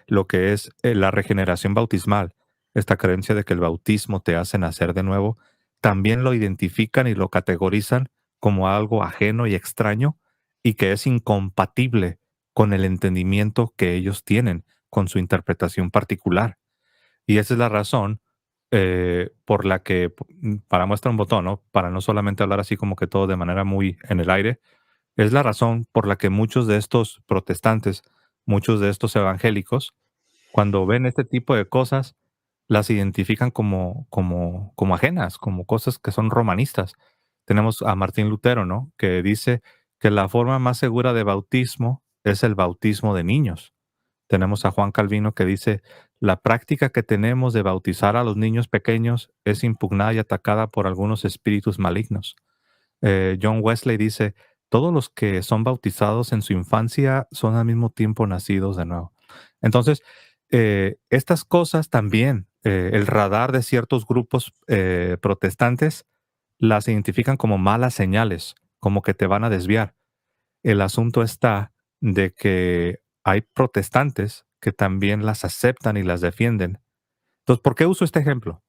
lo que es la regeneración bautismal, esta creencia de que el bautismo te hace nacer de nuevo, también lo identifican y lo categorizan como algo ajeno y extraño y que es incompatible con el entendimiento que ellos tienen, con su interpretación particular. Y esa es la razón por la que, para muestra un botón, ¿no? Para no solamente hablar así como que todo de manera muy en el aire, es la razón por la que muchos de estos protestantes, muchos de estos evangélicos, cuando ven este tipo de cosas, las identifican como ajenas, como cosas que son romanistas. Tenemos a Martín Lutero, ¿no? Que dice que la forma más segura de bautismo es el bautismo de niños. Tenemos a Juan Calvino que dice, la práctica que tenemos de bautizar a los niños pequeños es impugnada y atacada por algunos espíritus malignos. John Wesley dice, todos los que son bautizados en su infancia son al mismo tiempo nacidos de nuevo. Entonces, estas cosas también, el radar de ciertos grupos protestantes las identifican como malas señales, como que te van a desviar. El asunto está de que hay protestantes que también las aceptan y las defienden. Entonces, ¿por qué uso este ejemplo?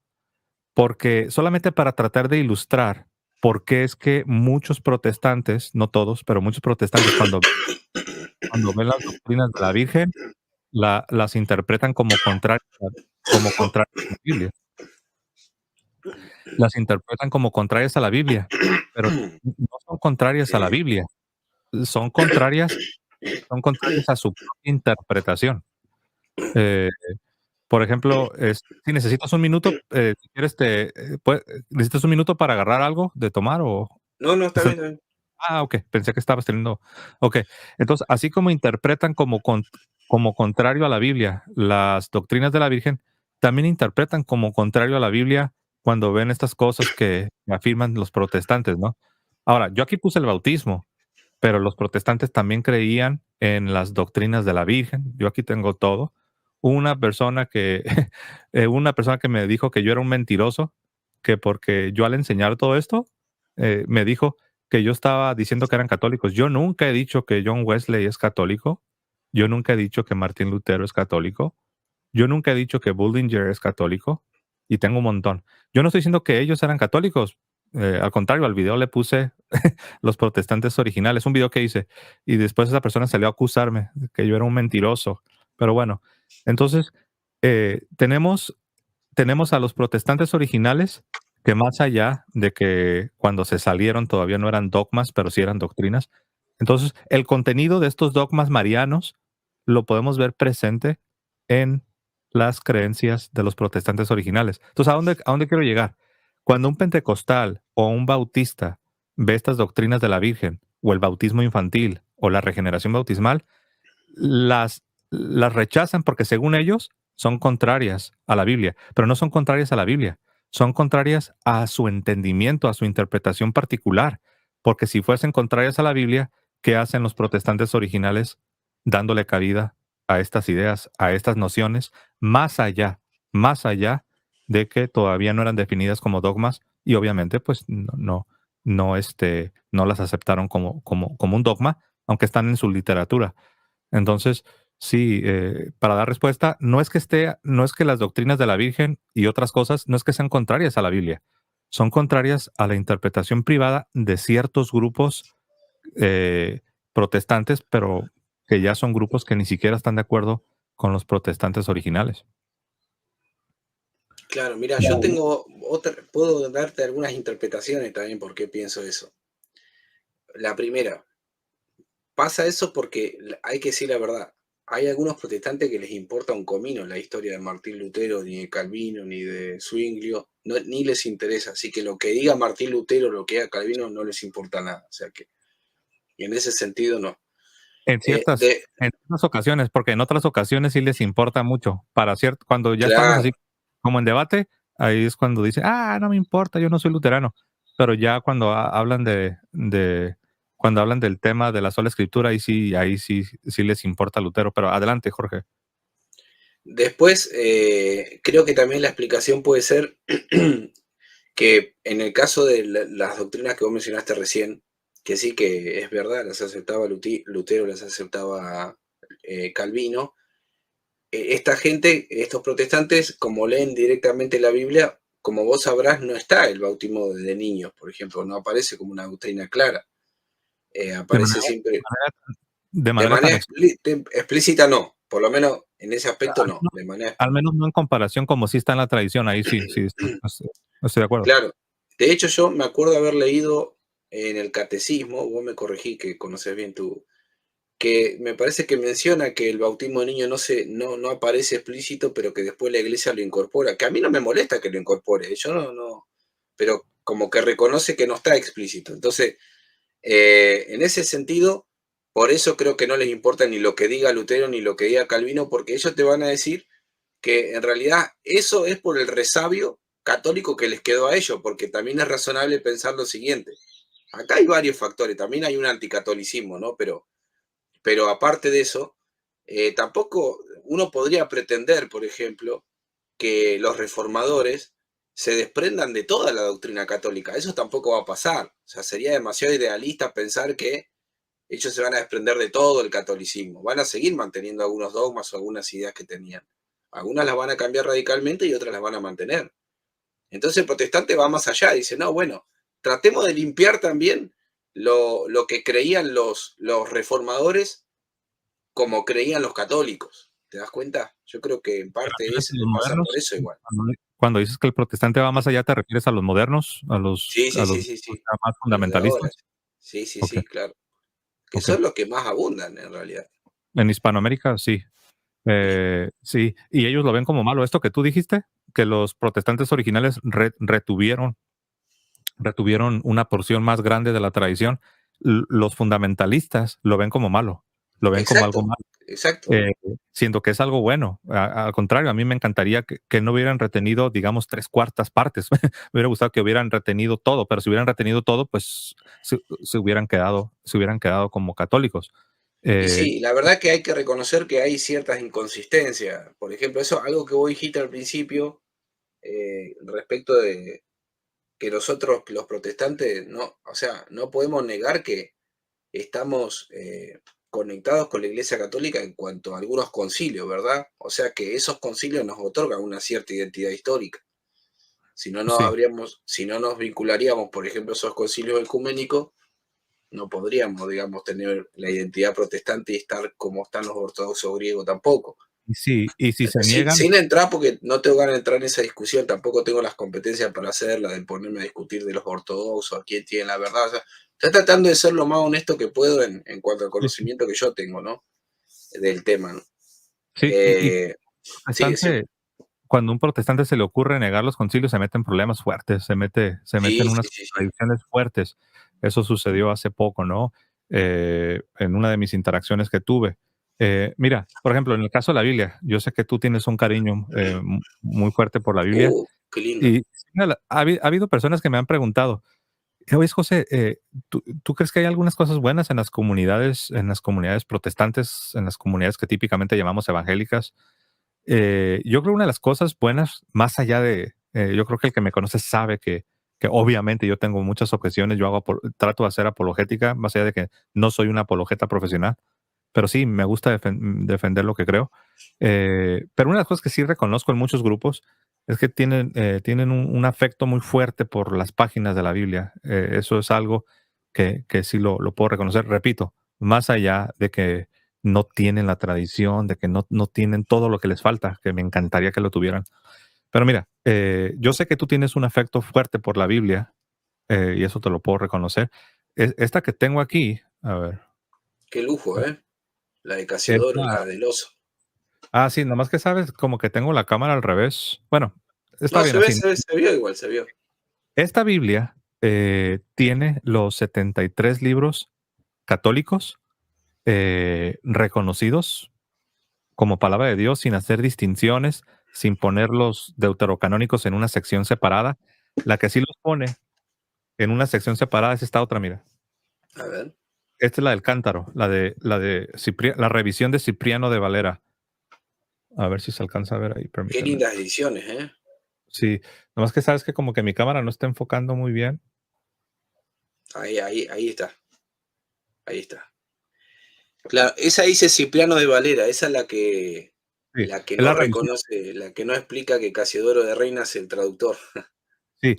Porque solamente para tratar de ilustrar por qué es que muchos protestantes, no todos, pero muchos protestantes cuando ven las doctrinas de la Virgen, las interpretan como contrarias a la Biblia. Las interpretan como contrarias a la Biblia, pero no son contrarias a la Eh, Biblia, son contrarias son contrarias a su propia interpretación. Eh, por ejemplo, si necesitas un minuto, si quieres ¿necesitas un minuto para agarrar algo de tomar o no, no, está estás? bien, está bien. Okey, pensé que estabas teniendo okey. Entonces, así como interpretan como contrario a la Biblia las doctrinas de la Virgen, también interpretan como contrario a la Biblia cuando ven estas cosas que afirman los protestantes, ¿no? Ahora, yo aquí puse el bautismo, pero los protestantes también creían en las doctrinas de la Virgen. Yo aquí tengo todo. Una persona que, una persona que me dijo que yo era un mentiroso, que porque yo al enseñar todo esto, me dijo que yo estaba diciendo que eran católicos. Yo nunca he dicho que John Wesley es católico. Yo nunca he dicho que Martín Lutero es católico. Yo nunca he dicho que Bullinger es católico. Y tengo un montón. Yo no estoy diciendo que ellos eran católicos. Al contrario, al video le puse los protestantes originales, un video que hice, y después esa persona salió a acusarme de que yo era un mentiroso. Pero bueno, entonces tenemos a los protestantes originales que más allá de que cuando se salieron todavía no eran dogmas, pero sí eran doctrinas. Entonces, el contenido de estos dogmas marianos lo podemos ver presente en las creencias de los protestantes originales. Entonces, ¿a dónde quiero llegar? Cuando un pentecostal o un bautista ve estas doctrinas de la Virgen, o el bautismo infantil, o la regeneración bautismal, las rechazan porque según ellos son contrarias a la Biblia, pero no son contrarias a la Biblia, son contrarias a su entendimiento, a su interpretación particular, porque si fuesen contrarias a la Biblia, ¿qué hacen los protestantes originales dándole cabida a estas ideas, a estas nociones, más allá de que todavía no eran definidas como dogmas y obviamente pues no las aceptaron como un dogma, aunque están en su literatura? Entonces, sí, para dar respuesta, no es que las doctrinas de la Virgen y otras cosas, no es que sean contrarias a la Biblia, son contrarias a la interpretación privada de ciertos grupos eh, protestantes, pero que ya son grupos que ni siquiera están de acuerdo con los protestantes originales. Claro, mira, yo Claro. tengo otra, puedo darte algunas interpretaciones también por qué pienso eso. La primera, pasa eso porque hay que decir la verdad. Hay algunos protestantes que les importa un comino la historia de Martín Lutero, ni de Calvino, ni de Zwinglio, ni les interesa. Así que lo que diga Martín Lutero, lo que diga Calvino, no les importa nada. O sea que en ese sentido no. En Eh, ciertas, de, en ciertas ocasiones, porque en otras ocasiones sí les importa mucho. Cuando ya estamos claro, así como en debate, ahí es cuando dicen, no me importa, yo no soy luterano. Pero ya cuando hablan cuando hablan del tema de la sola escritura, ahí sí, sí les importa Lutero. Pero adelante, Jorge. después creo que también la explicación puede ser que en el caso de las doctrinas que vos mencionaste recién, que sí que es verdad, las aceptaba Lutero, las aceptaba Calvino. Esta gente, estos protestantes, como leen directamente la Biblia, como vos sabrás, no está el bautismo de niños, por ejemplo, no aparece como una doctrina clara. De Aparece siempre de de manera tan manera explícita, no, por lo menos en ese aspecto al no, menos de manera al menos no en comparación como sí está en la tradición, ahí sí, sí, estoy de acuerdo. claro. De hecho, yo me acuerdo haber leído en el catecismo, vos me corregí que conoces bien tu, que me parece que menciona que el bautismo de niño no aparece explícito, pero que después la iglesia lo incorpora, que a mí no me molesta que lo incorpore, yo no, pero como que reconoce que no está explícito. Entonces, en ese sentido, por eso creo que no les importa ni lo que diga Lutero ni lo que diga Calvino, porque ellos te van a decir que en realidad eso es por el resabio católico que les quedó a ellos, porque también es razonable pensar lo siguiente. Acá hay varios factores, también hay un anticatolicismo, ¿no? Pero aparte de eso, tampoco uno podría pretender, por ejemplo, que los reformadores se desprendan de toda la doctrina católica. Eso tampoco va a pasar. O sea, sería demasiado idealista pensar que ellos se van a desprender de todo el catolicismo. Van a seguir manteniendo algunos dogmas o algunas ideas que tenían. Algunas las van a cambiar radicalmente y otras las van a mantener. Entonces el protestante va más allá, dice, no, bueno, tratemos de limpiar también lo que creían los reformadores como creían los católicos. ¿Te das cuenta? Yo creo que en ¿Te parte refieres a los pasa por modernos? eso igual. Cuando dices que el protestante va más allá, ¿te refieres a los modernos, Sí, a sí, los sí, sí, sí. más A los de ahora. fundamentalistas? Sí, sí, Okey, sí, claro. Que okey. son los que más abundan en realidad. En Hispanoamérica, sí. Sí. Sí, y ellos lo ven como malo. Esto que tú dijiste, que los protestantes originales retuvieron una porción más grande de la tradición, los fundamentalistas lo ven como malo, lo ven como algo Exacto, malo, exacto. eh, siendo que es algo bueno. Al contrario, a mí me encantaría que no hubieran retenido, digamos, 3/4 partes. Me hubiera gustado que hubieran retenido todo, pero si hubieran retenido todo, pues se hubieran quedado como católicos. Y Eh, sí, la verdad que hay que reconocer que hay ciertas inconsistencias. Por ejemplo, eso, algo que vos dijiste al principio, respecto de que nosotros, los protestantes, no, o sea, no podemos negar que estamos conectados con la Iglesia Católica en cuanto a algunos concilios, ¿verdad? O sea que esos concilios nos otorgan una cierta identidad histórica. Si no nos sí. habríamos, si no nos vincularíamos, por ejemplo, a esos concilios ecuménicos, no podríamos, digamos, tener la identidad protestante y estar como están los ortodoxos griegos tampoco. Y si se niegan, Sin entrar, porque no tengo ganas de entrar en esa discusión, tampoco tengo las competencias para hacerla, de ponerme a discutir de los ortodoxos, a quién tiene la verdad. O sea, estoy tratando de ser lo más honesto que puedo en cuanto al sí, sí, conocimiento que yo tengo, ¿no? Del tema, ¿no? sí, Eh, sí, protestante, cuando a un protestante se le ocurre negar los concilios, se mete en problemas fuertes, se mete sí, en sí, unas sí, sí. contradicciones fuertes. Eso sucedió hace poco, ¿no? En una de mis interacciones que tuve. Mira, por ejemplo, en el caso de la Biblia, yo sé que tú tienes un cariño muy fuerte por la Biblia Qué lindo. y mira, ha habido personas que me han preguntado, oye, José, ¿tú crees que hay algunas cosas buenas en las comunidades protestantes, en las comunidades que típicamente llamamos evangélicas? Yo creo una de las cosas buenas, más allá de, yo creo que el que me conoce sabe que obviamente yo tengo muchas objeciones, trato de hacer apologética, más allá de que no soy un apologeta profesional, pero sí, me gusta defender lo que creo. Pero una de las cosas que sí reconozco en muchos grupos es que tienen un afecto muy fuerte por las páginas de la Biblia. Eso es algo que sí lo puedo reconocer. Repito, más allá de que no tienen la tradición, de que no tienen todo lo que les falta, que me encantaría que lo tuvieran. Pero mira, yo sé que tú tienes un afecto fuerte por la Biblia, y eso te lo puedo reconocer. Esta que tengo aquí, a ver, Qué lujo, ¿eh? La de Casiodoro, esta la del oso. sí, nomás que sabes, como que tengo la cámara al revés. Bueno, está No, bien así. se vio igual, se vio. Esta Biblia, tiene los 73 libros católicos, reconocidos como palabra de Dios, sin hacer distinciones, sin poner los deuterocanónicos en una sección separada. La que sí los pone en una sección separada es esta otra, mira. A ver. Esta es la del Cántaro, la revisión de Cipriano de Valera. A ver si se alcanza a ver ahí, Qué permíteme. lindas ediciones, ¿eh? Sí, nomás que sabes que como que mi cámara no está enfocando muy bien. Ahí está. ahí está. Claro, esa dice Cipriano de Valera, esa es Sí, la que es no la revisión. reconoce, la que no explica que Casiodoro de Reina es el traductor. Sí,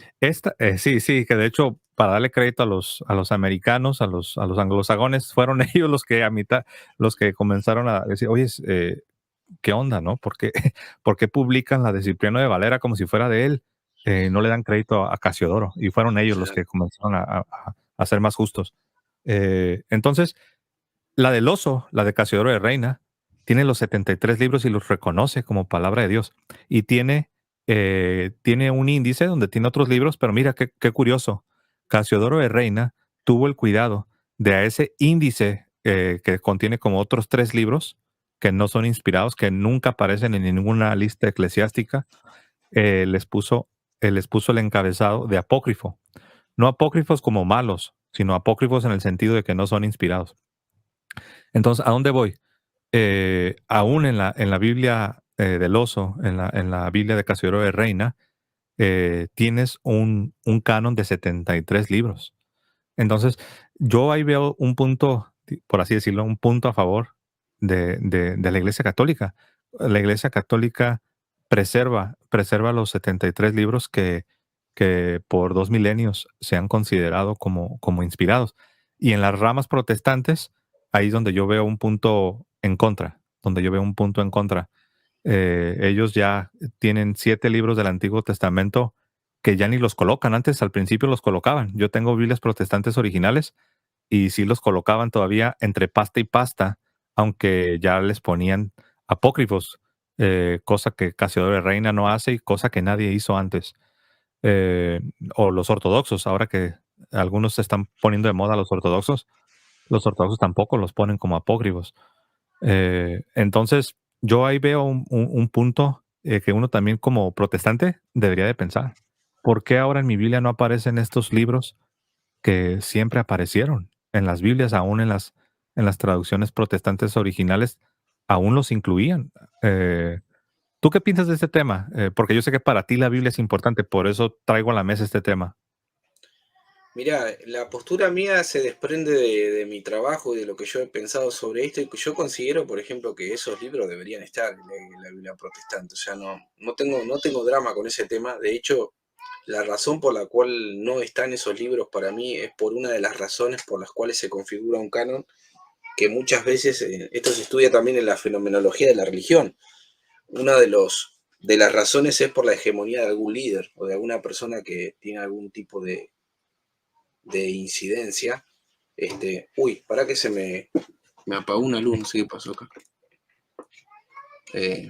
sí, sí, que de hecho, para darle crédito a los americanos, a los anglosajones, fueron ellos los que a mitad, los que comenzaron a decir, oye, ¿qué onda, no? ¿Por qué, por qué publican la de Cipriano de Valera como si fuera de él? No le dan crédito a Casiodoro, y fueron ellos los Claro, que comenzaron a ser más justos. Entonces, la del oso, la de Casiodoro de Reina, tiene los 73 libros y los reconoce como palabra de Dios. Y tiene un índice donde tiene otros libros, pero mira qué curioso. Casiodoro de Reina tuvo el cuidado de a ese índice que contiene como otros 3 libros que no son inspirados, que nunca aparecen en ninguna lista eclesiástica, eh, les puso, les puso el encabezado de apócrifo. No apócrifos como malos, sino apócrifos en el sentido de que no son inspirados. Entonces, ¿a dónde voy? Aún en la Biblia del oso, en la Biblia de Casiodoro de Reina, tienes un canon de 73 libros. Entonces, yo ahí veo un punto, por así decirlo, un punto a favor de la Iglesia Católica. La Iglesia Católica preserva los 73 libros que por 2 milenios se han considerado como inspirados. Y en las ramas protestantes, ahí es donde yo veo un punto en contra, donde yo veo un punto en contra. Ellos ya tienen 7 libros del Antiguo Testamento que ya ni los colocan. Antes, al principio los colocaban. Yo tengo Biblias protestantes originales y sí los colocaban todavía entre pasta y pasta, aunque ya les ponían apócrifos, cosa que Casiodoro de Reina no hace y cosa que nadie hizo antes. Eh, o los ortodoxos, ahora que algunos se están poniendo de moda los ortodoxos tampoco los ponen como apócrifos. Entonces, yo ahí veo un punto que uno también como protestante debería de pensar. ¿Por qué ahora en mi Biblia no aparecen estos libros que siempre aparecieron en las Biblias, aún en las traducciones protestantes originales, aún los incluían? ¿Tú qué piensas de este tema? Porque yo sé que para ti la Biblia es importante, por eso traigo a la mesa este tema. mirá, la postura mía se desprende de mi trabajo y de lo que yo he pensado sobre esto, y que yo considero, por ejemplo, que esos libros deberían estar en la Biblia protestante. O sea, no tengo drama con ese tema. De hecho, la razón por la cual no están esos libros para mí es por una de las razones por las cuales se configura un canon, que muchas veces, esto se estudia también en la fenomenología de la religión. Una de las razones es por la hegemonía de algún líder o de alguna persona que tiene algún tipo de incidencia. Para que me apagó una luz, no sé qué pasó acá. Eh,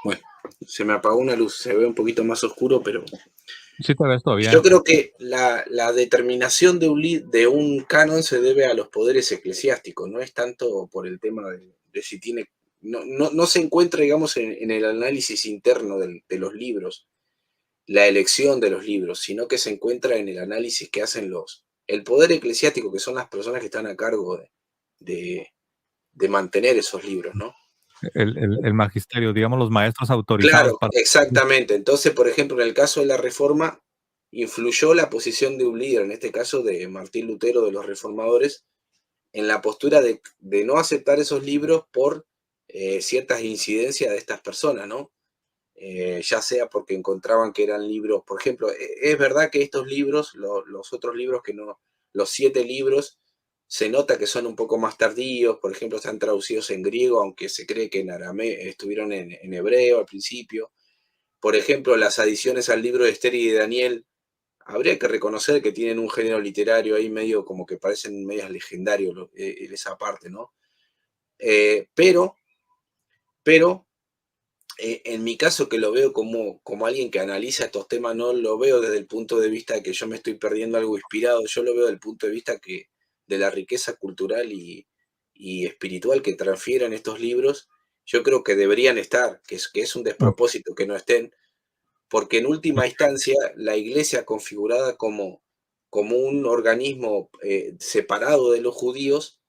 bueno, se me apagó una luz, se ve un poquito más oscuro, pero Sí, te ves yo todavía. creo que la determinación de un canon se debe a los poderes eclesiásticos, no es tanto por el tema de si tiene, no se encuentra, digamos, en el análisis interno de los libros, la elección de los libros, sino que se encuentra en el análisis que hacen el poder eclesiástico, que son las personas que están a cargo de, de mantener esos libros, ¿no? El magisterio, digamos, los maestros autorizados Claro, para... exactamente. Entonces, por ejemplo, en el caso de la Reforma, influyó la posición de un líder, en este caso de Martín Lutero, de los reformadores, en la postura de no aceptar esos libros por ciertas incidencias de estas personas, ¿no? Ya sea porque encontraban que eran libros, por ejemplo, es verdad que estos libros, los otros libros que no, los 7 libros, se nota que son un poco más tardíos, por ejemplo, están traducidos en griego, aunque se cree que en arameo estuvieron en hebreo al principio. Por ejemplo, las adiciones al libro de Esther y de Daniel, habría que reconocer que tienen un género literario ahí medio como que parecen medias legendarios esa parte, ¿no? Pero, pero en mi caso, que lo veo como alguien que analiza estos temas, no lo veo desde el punto de vista de que yo me estoy perdiendo algo inspirado, yo lo veo desde el punto de vista de la riqueza cultural y espiritual que transfieren estos libros, yo creo que deberían estar, que es un Mm, despropósito que no estén, porque en última instancia la iglesia configurada como un organismo separado de los judíos,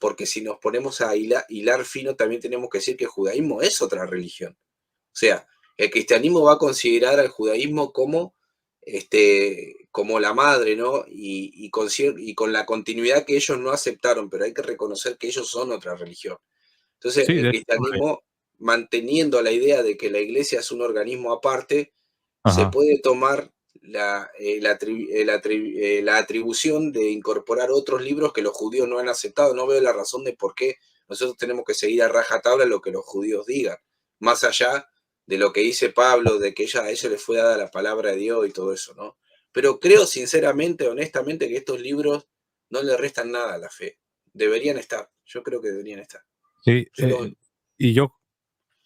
porque si nos ponemos a hilar fino, también tenemos que decir que el judaísmo es otra religión. O sea, el cristianismo va a considerar al judaísmo como como la madre, ¿no? Y con la continuidad que ellos no aceptaron, pero hay que reconocer que ellos son otra religión. Entonces, Sí, el de hecho, cristianismo, manteniendo la idea de que la iglesia es un organismo aparte, se ajá. puede tomar la atribución de incorporar otros libros que los judíos no han aceptado. No veo la razón de por qué nosotros tenemos que seguir a rajatabla lo que los judíos digan, más allá de lo que dice Pablo, de que a ellos les fue dada la palabra de Dios y todo eso, ¿no? Pero creo sinceramente, honestamente, que estos libros no le restan nada a la fe. Deberían estar, yo creo que deberían estar. Sí, Yo lo, y yo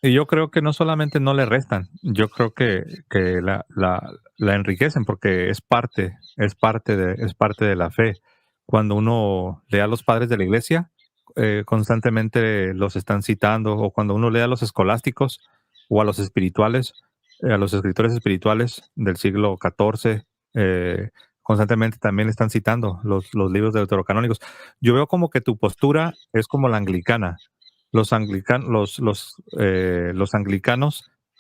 y yo creo que no solamente no le restan, yo creo que la enriquecen porque es parte de la fe. Cuando uno lee a los padres de la iglesia, constantemente los están citando, o cuando uno lee a los escolásticos o a los espirituales, a los escritores espirituales del siglo XIV, constantemente también le están citando los libros deuterocanónicos. Yo veo como que tu postura es como la anglicana. Los anglicanos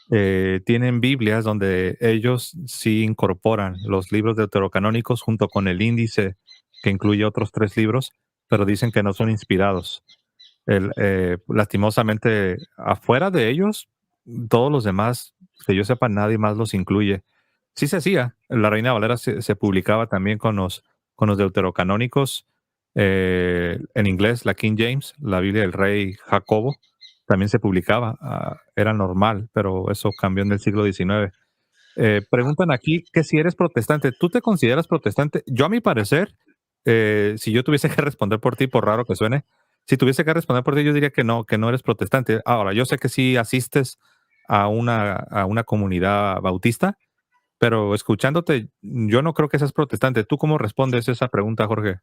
tienen Biblias donde ellos sí incorporan los libros deuterocanónicos junto con el índice que incluye otros 3 libros, pero dicen que no son inspirados. Lastimosamente, afuera de ellos, todos los demás, que yo sepa, nadie más los incluye. Sí se hacía. La Reina Valera se publicaba también con los deuterocanónicos. En inglés, la King James, la Biblia del Rey Jacobo, también se publicaba. Era normal, pero eso cambió en el siglo XIX. Preguntan aquí que si eres protestante. ¿Tú te consideras protestante? Yo, a mi parecer, si yo tuviese que responder por ti, por raro que suene, si tuviese que responder por ti, yo diría que no eres protestante. Ahora, yo sé que sí asistes a una comunidad bautista, pero escuchándote, yo no creo que seas protestante. ¿Tú cómo respondes esa pregunta, Jorge?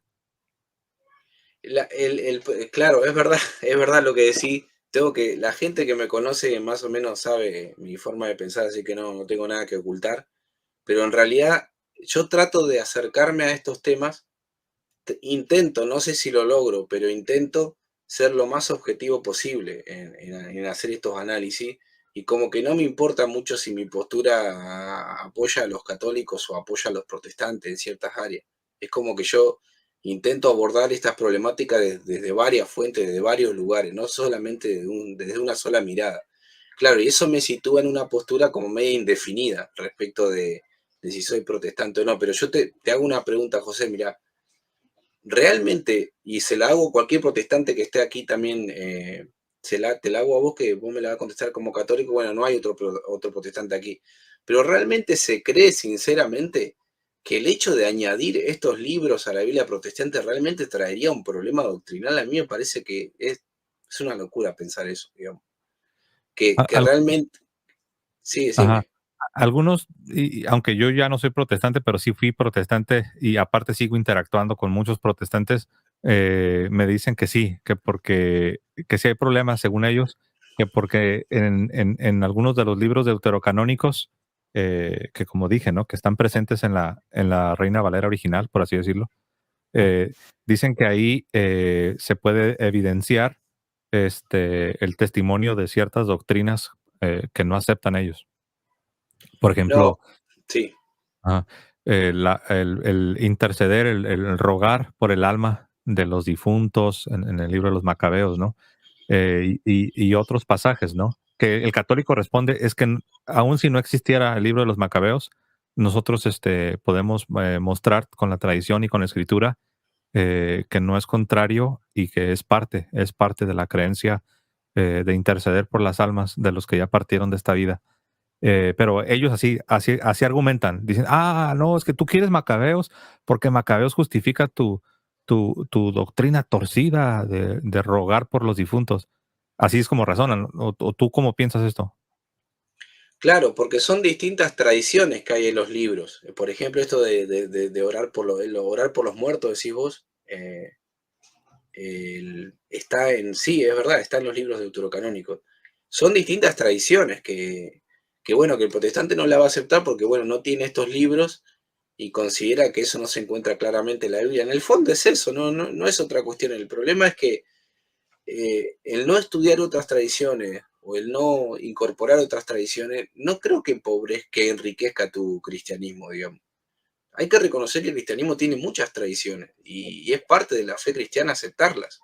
claro, es verdad, es verdad lo que decís. La gente que me conoce más o menos sabe mi forma de pensar, así que no tengo nada que ocultar. Pero en realidad yo trato de acercarme a estos temas, intento, no sé si lo logro, pero intento ser lo más objetivo posible en hacer estos análisis. Y como que no me importa mucho si mi postura apoya a los católicos o apoya a los protestantes en ciertas áreas. Es como que yo intento abordar estas problemáticas desde varias fuentes, desde varios lugares, no solamente desde una sola mirada. Claro, y eso me sitúa en una postura como media indefinida respecto de si soy protestante o no. Pero yo te hago una pregunta, José, mira, realmente, y se la hago a cualquier protestante que esté aquí también, te la hago a vos, que vos me la vas a contestar como católico. Bueno, no hay otro protestante aquí, pero realmente se cree sinceramente que el hecho de añadir estos libros a la Biblia protestante realmente traería un problema doctrinal. A mí me parece que es una locura pensar eso, digamos. Que Algunos, realmente, sí, ajá, decime. algunos, aunque yo ya no soy protestante, pero sí fui protestante y aparte sigo interactuando con muchos protestantes, me dicen que sí, que sí hay problemas según ellos, que porque en algunos de los libros deuterocanónicos, que como dije, ¿no? Que están presentes en la Reina Valera original, por así decirlo, eh, dicen que ahí se puede evidenciar el testimonio de ciertas doctrinas que no aceptan ellos. Por No, ejemplo, sí, ajá, el interceder, el rogar por el alma de los difuntos en el libro de los Macabeos, ¿no? Y otros pasajes, ¿no? Que el católico responde es que aun si no existiera el libro de los Macabeos, nosotros podemos mostrar con la tradición y con la escritura que no es contrario y que es parte de la creencia de interceder por las almas de los que ya partieron de esta vida. Pero ellos así argumentan. Dicen, no, es que tú quieres Macabeos porque Macabeos justifica tu doctrina torcida de rogar por los difuntos. Así es como razonan. ¿O tú cómo piensas esto? claro, porque son distintas tradiciones que hay en los libros. Por ejemplo, esto de orar orar por los muertos, decís vos, está sí, es verdad, está en los libros deuterocanónicos. Son distintas tradiciones bueno, que el protestante no la va a aceptar porque, bueno, no tiene estos libros y considera que eso no se encuentra claramente en la Biblia. En el fondo es eso, no es otra cuestión. El problema es que el no estudiar otras tradiciones o el no incorporar otras tradiciones, no creo que enriquezca tu cristianismo, digamos. hay que reconocer que el cristianismo tiene muchas tradiciones y es parte de la fe cristiana aceptarlas.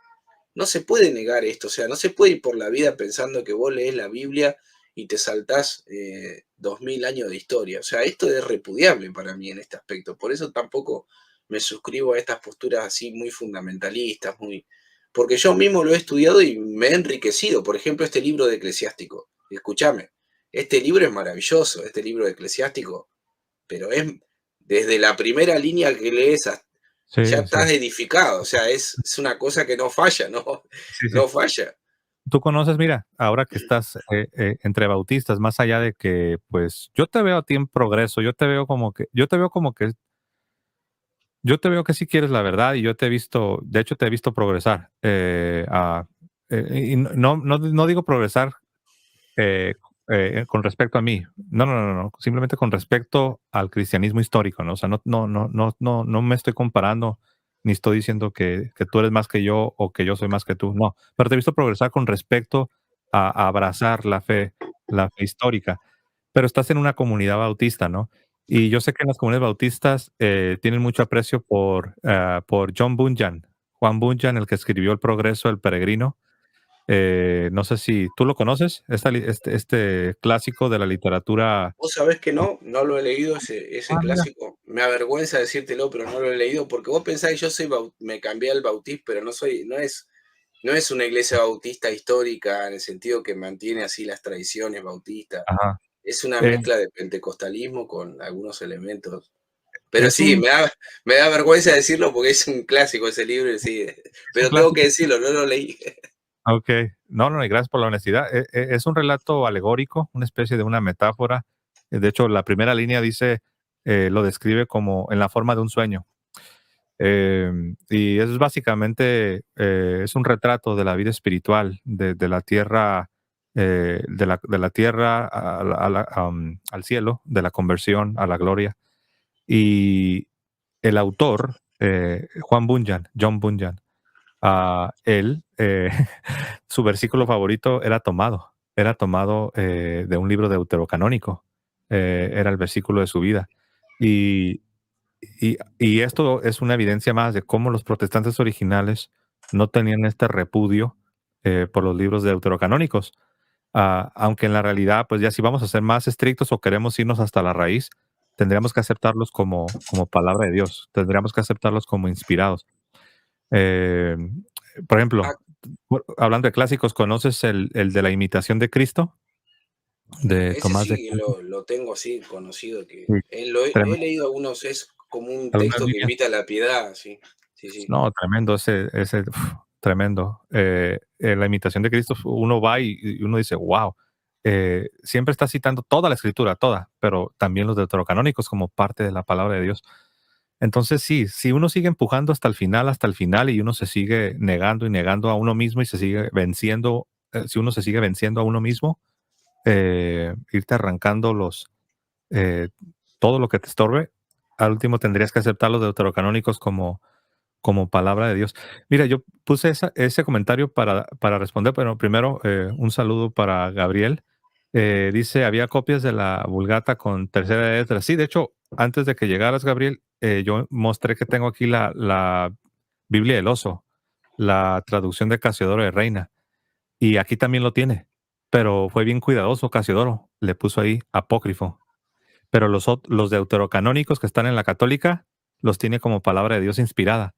No se puede negar esto, o sea, no se puede ir por la vida pensando que vos lees la Biblia y te saltás 2000 años de historia. O sea, esto es repudiable para mí en este aspecto. Por eso tampoco me suscribo a estas posturas así muy fundamentalistas, muy... Porque yo mismo lo he estudiado y me he enriquecido. Por ejemplo, este libro de Eclesiástico. Escúchame, este libro es maravilloso, este libro de Eclesiástico, pero es desde la primera línea que lees ya Sí, sí, estás edificado, o sea, es una cosa que no falla, no, sí, sí. no falla. Tú conoces, mira, ahora que estás entre bautistas, más allá de que, pues, yo te veo a ti en progreso, yo te veo que sí quieres la verdad y yo te he visto, de hecho te he visto progresar. Y no digo progresar eh, con respecto a mí. No, no, no, no. Simplemente con respecto al cristianismo histórico, ¿no? O sea, no me estoy comparando ni estoy diciendo que tú eres más que yo o que yo soy más que tú. No, pero te he visto progresar con respecto a abrazar la fe histórica. Pero estás en una comunidad bautista, ¿no? Y yo sé que en las comunidades bautistas tienen mucho aprecio por John Bunyan, Juan Bunyan, el que escribió El Progreso del Peregrino. No sé si tú lo conoces, este clásico de la literatura. Vos sabés que no, no lo he leído ese Ah, mira. clásico. Me avergüenza decírtelo, pero no lo he leído porque vos pensás que yo soy me cambié al bautismo, pero no soy, no es una iglesia bautista histórica en el sentido que mantiene así las tradiciones bautistas. Ajá. Es una Eh, mezcla de pentecostalismo con algunos elementos. Pero es sí, un, me da vergüenza decirlo porque es un clásico ese libro, y sí, es un pero tengo que clásico. decirlo, no lo leí. Ok. No, no, y gracias por la honestidad. Es un relato alegórico, una especie de una metáfora. De hecho, la primera línea dice, lo describe como en la forma de un sueño. Y eso es básicamente, es un retrato de la vida espiritual, de la tierra, de la tierra al cielo, de la conversión a la gloria. Y el autor, Juan Bunyan, John Bunyan, él, su versículo favorito era tomado de un libro deuterocanónico, era el versículo de su vida. Y y esto es una evidencia más de cómo los protestantes originales no tenían este repudio por los libros deuterocanónicos. Aunque en la realidad, pues ya si vamos a ser más estrictos o queremos irnos hasta la raíz, tendríamos que aceptarlos como palabra de Dios, tendríamos que aceptarlos como inspirados. Eh, por Ah, ejemplo, hablando de clásicos, ¿conoces el de la imitación de Cristo, de ese Tomás de sí Kempis? lo tengo así conocido, Sí, que he tremendo. leído algunos, es como un Algunas texto que líneas. invita a la piedad, sí, sí, sí. No, tremendo tremendo. La imitación de Cristo, uno va y uno dice, wow, siempre está citando toda la escritura, toda, pero también los deuterocanónicos como parte de la palabra de Dios. Entonces, sí, si uno sigue empujando hasta el final y uno se sigue negando y negando a uno mismo y se sigue venciendo, si uno se sigue venciendo a uno mismo, irte arrancando eh, todo lo que te estorbe, al último tendrías que aceptar los deuterocanónicos como palabra de Dios. Mira, yo puse ese comentario para responder, pero primero un saludo para Gabriel. Dice, había copias de la Vulgata con tercera letra. Sí, de hecho, antes de que llegaras, Gabriel, yo mostré que tengo aquí la Biblia del Oso, la traducción de Casiodoro de Reina, y aquí también lo tiene, pero fue bien cuidadoso Casiodoro, le puso ahí apócrifo, pero los deuterocanónicos que están en la católica los tiene como palabra de Dios inspirada.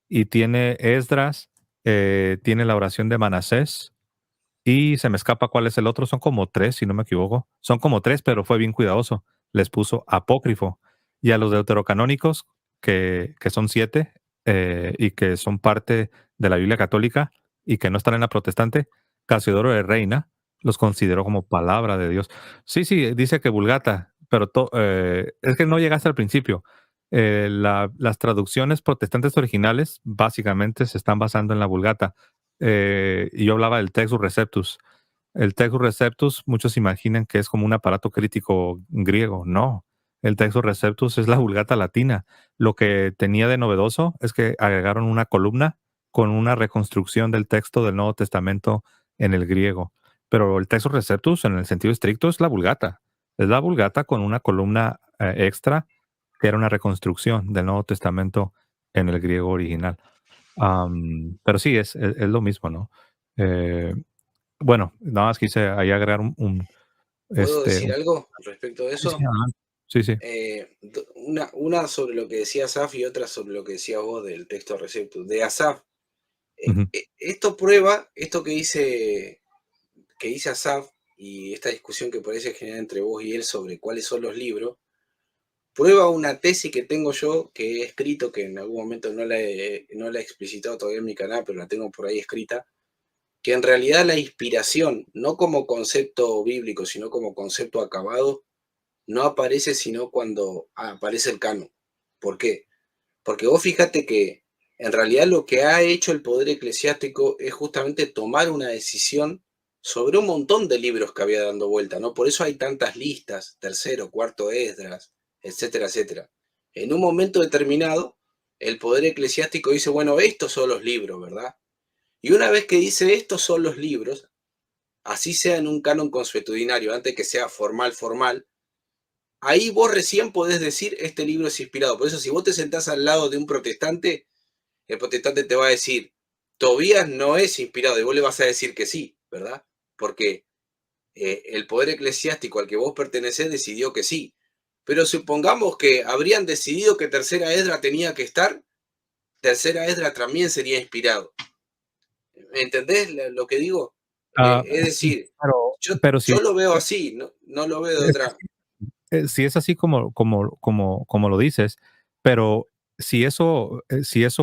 Y tiene Esdras, tiene la oración de Manasés, y se me escapa cuál es el otro. Son como tres, si no me equivoco. Son como tres, pero fue bien cuidadoso. Les puso apócrifo. Y a los deuterocanónicos, que son siete, y que son parte de la Biblia católica y que no están en la protestante, Casiodoro de Reina los consideró como palabra de Dios. Sí, sí, dice que Vulgata, pero es que no llegaste al principio. Las traducciones protestantes originales básicamente se están basando en la Vulgata. Y yo hablaba del Textus Receptus. El Textus Receptus, muchos imaginan que es como un aparato crítico griego. No, el Textus Receptus es la Vulgata latina. Lo que tenía de novedoso es que agregaron una columna con una reconstrucción del texto del Nuevo Testamento en el griego. Pero el Textus Receptus, en el sentido estricto, es la Vulgata. Es la Vulgata con una columna extra que era una reconstrucción del Nuevo Testamento en el griego original. Pero sí, es lo mismo, ¿no? Eh, bueno, nada más quise ahí agregar ¿Puedo decir un algo respecto de sí, sí, eso? adelante. Sí, sí. Una sobre lo que decía Asaf y otra sobre lo que decías vos del texto receptus. De Asaf, Ujú, esto prueba, esto que dice Asaf y esta discusión que parece generar entre vos y él sobre cuáles son los libros, prueba una tesis que tengo yo, que he escrito, que en algún momento no la he explicitado todavía en mi canal, pero la tengo por ahí escrita, que en realidad la inspiración, no como concepto bíblico, sino como concepto acabado, no aparece sino cuando aparece el canon. ¿Por qué? Porque vos fíjate que en realidad lo que ha hecho el poder eclesiástico es justamente tomar una decisión sobre un montón de libros que había dando vuelta, ¿no? Por eso hay tantas listas, tercero, cuarto Esdras, etcétera, etcétera. En un momento determinado, el poder eclesiástico dice, bueno, estos son los libros, ¿verdad? Y una vez que dice estos son los libros, así sea en un canon consuetudinario, antes que sea formal, formal, ahí vos recién podés decir este libro es inspirado. Por eso, si vos te sentás al lado de un protestante, el protestante te va a decir, Tobías no es inspirado, y vos le vas a decir que sí, ¿verdad? Porque el poder eclesiástico al que vos pertenecés decidió que sí. Pero supongamos que habrían decidido que Tercera Esdra tenía que estar, Tercera Esdra también sería inspirado. ¿Entendés lo que digo? Es sí, decir, pero yo lo veo así, no lo veo de es que otra. sí es así como lo dices, pero si eso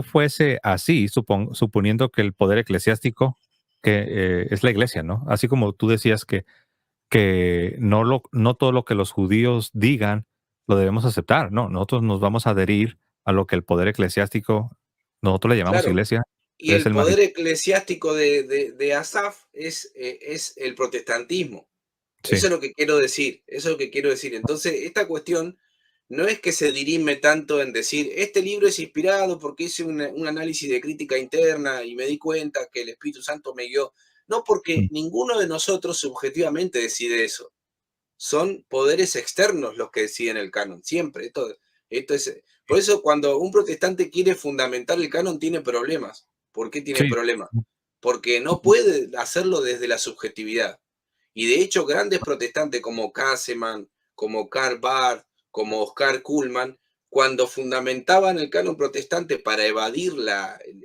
fuese así, suponiendo que el poder eclesiástico, que, es la iglesia, ¿no? Así como tú decías que no todo lo que los judíos digan lo debemos aceptar, no, nosotros nos vamos a adherir a lo que el poder eclesiástico, nosotros le llamamos Claro, iglesia, y es el el poder magisterio. eclesiástico de Asaf es el protestantismo. Eso Sí, es lo que quiero decir, eso es lo que quiero decir. Entonces, esta cuestión no es que se dirime tanto en decir, este libro es inspirado porque hice un análisis de crítica interna y me di cuenta que el Espíritu Santo me guió. No, porque mm, ninguno de nosotros subjetivamente decide eso. Son poderes externos los que deciden el canon, siempre. Esto es, por eso cuando un protestante quiere fundamentar el canon tiene problemas. ¿Por qué tiene sí, problemas? Porque no puede hacerlo desde la subjetividad. Y de hecho, grandes protestantes como Kasseman, como Karl Barth, como Oscar Kuhlmann, cuando fundamentaban el canon protestante para evadir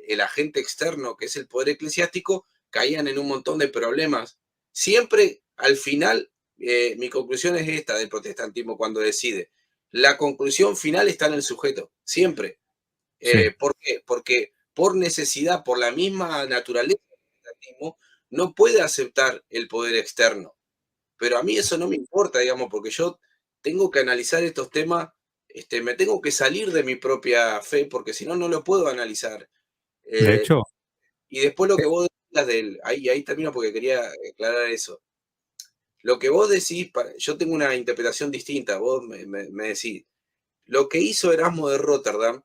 el agente externo que es el poder eclesiástico, caían en un montón de problemas. Siempre, al final, mi conclusión es esta del protestantismo cuando decide. La conclusión final está en el sujeto, siempre. sí. ¿Por qué? Porque por necesidad, por la misma naturaleza del protestantismo, no puede aceptar el poder externo. Pero a mí eso no me importa, digamos, porque yo tengo que analizar estos temas, me tengo que salir de mi propia fe, porque si no, no lo puedo analizar. De Eh, hecho, y después lo eh, que vos decías ahí termino porque quería aclarar eso. Lo que vos decís, yo tengo una interpretación distinta, vos me decís, lo que hizo Erasmo de Rotterdam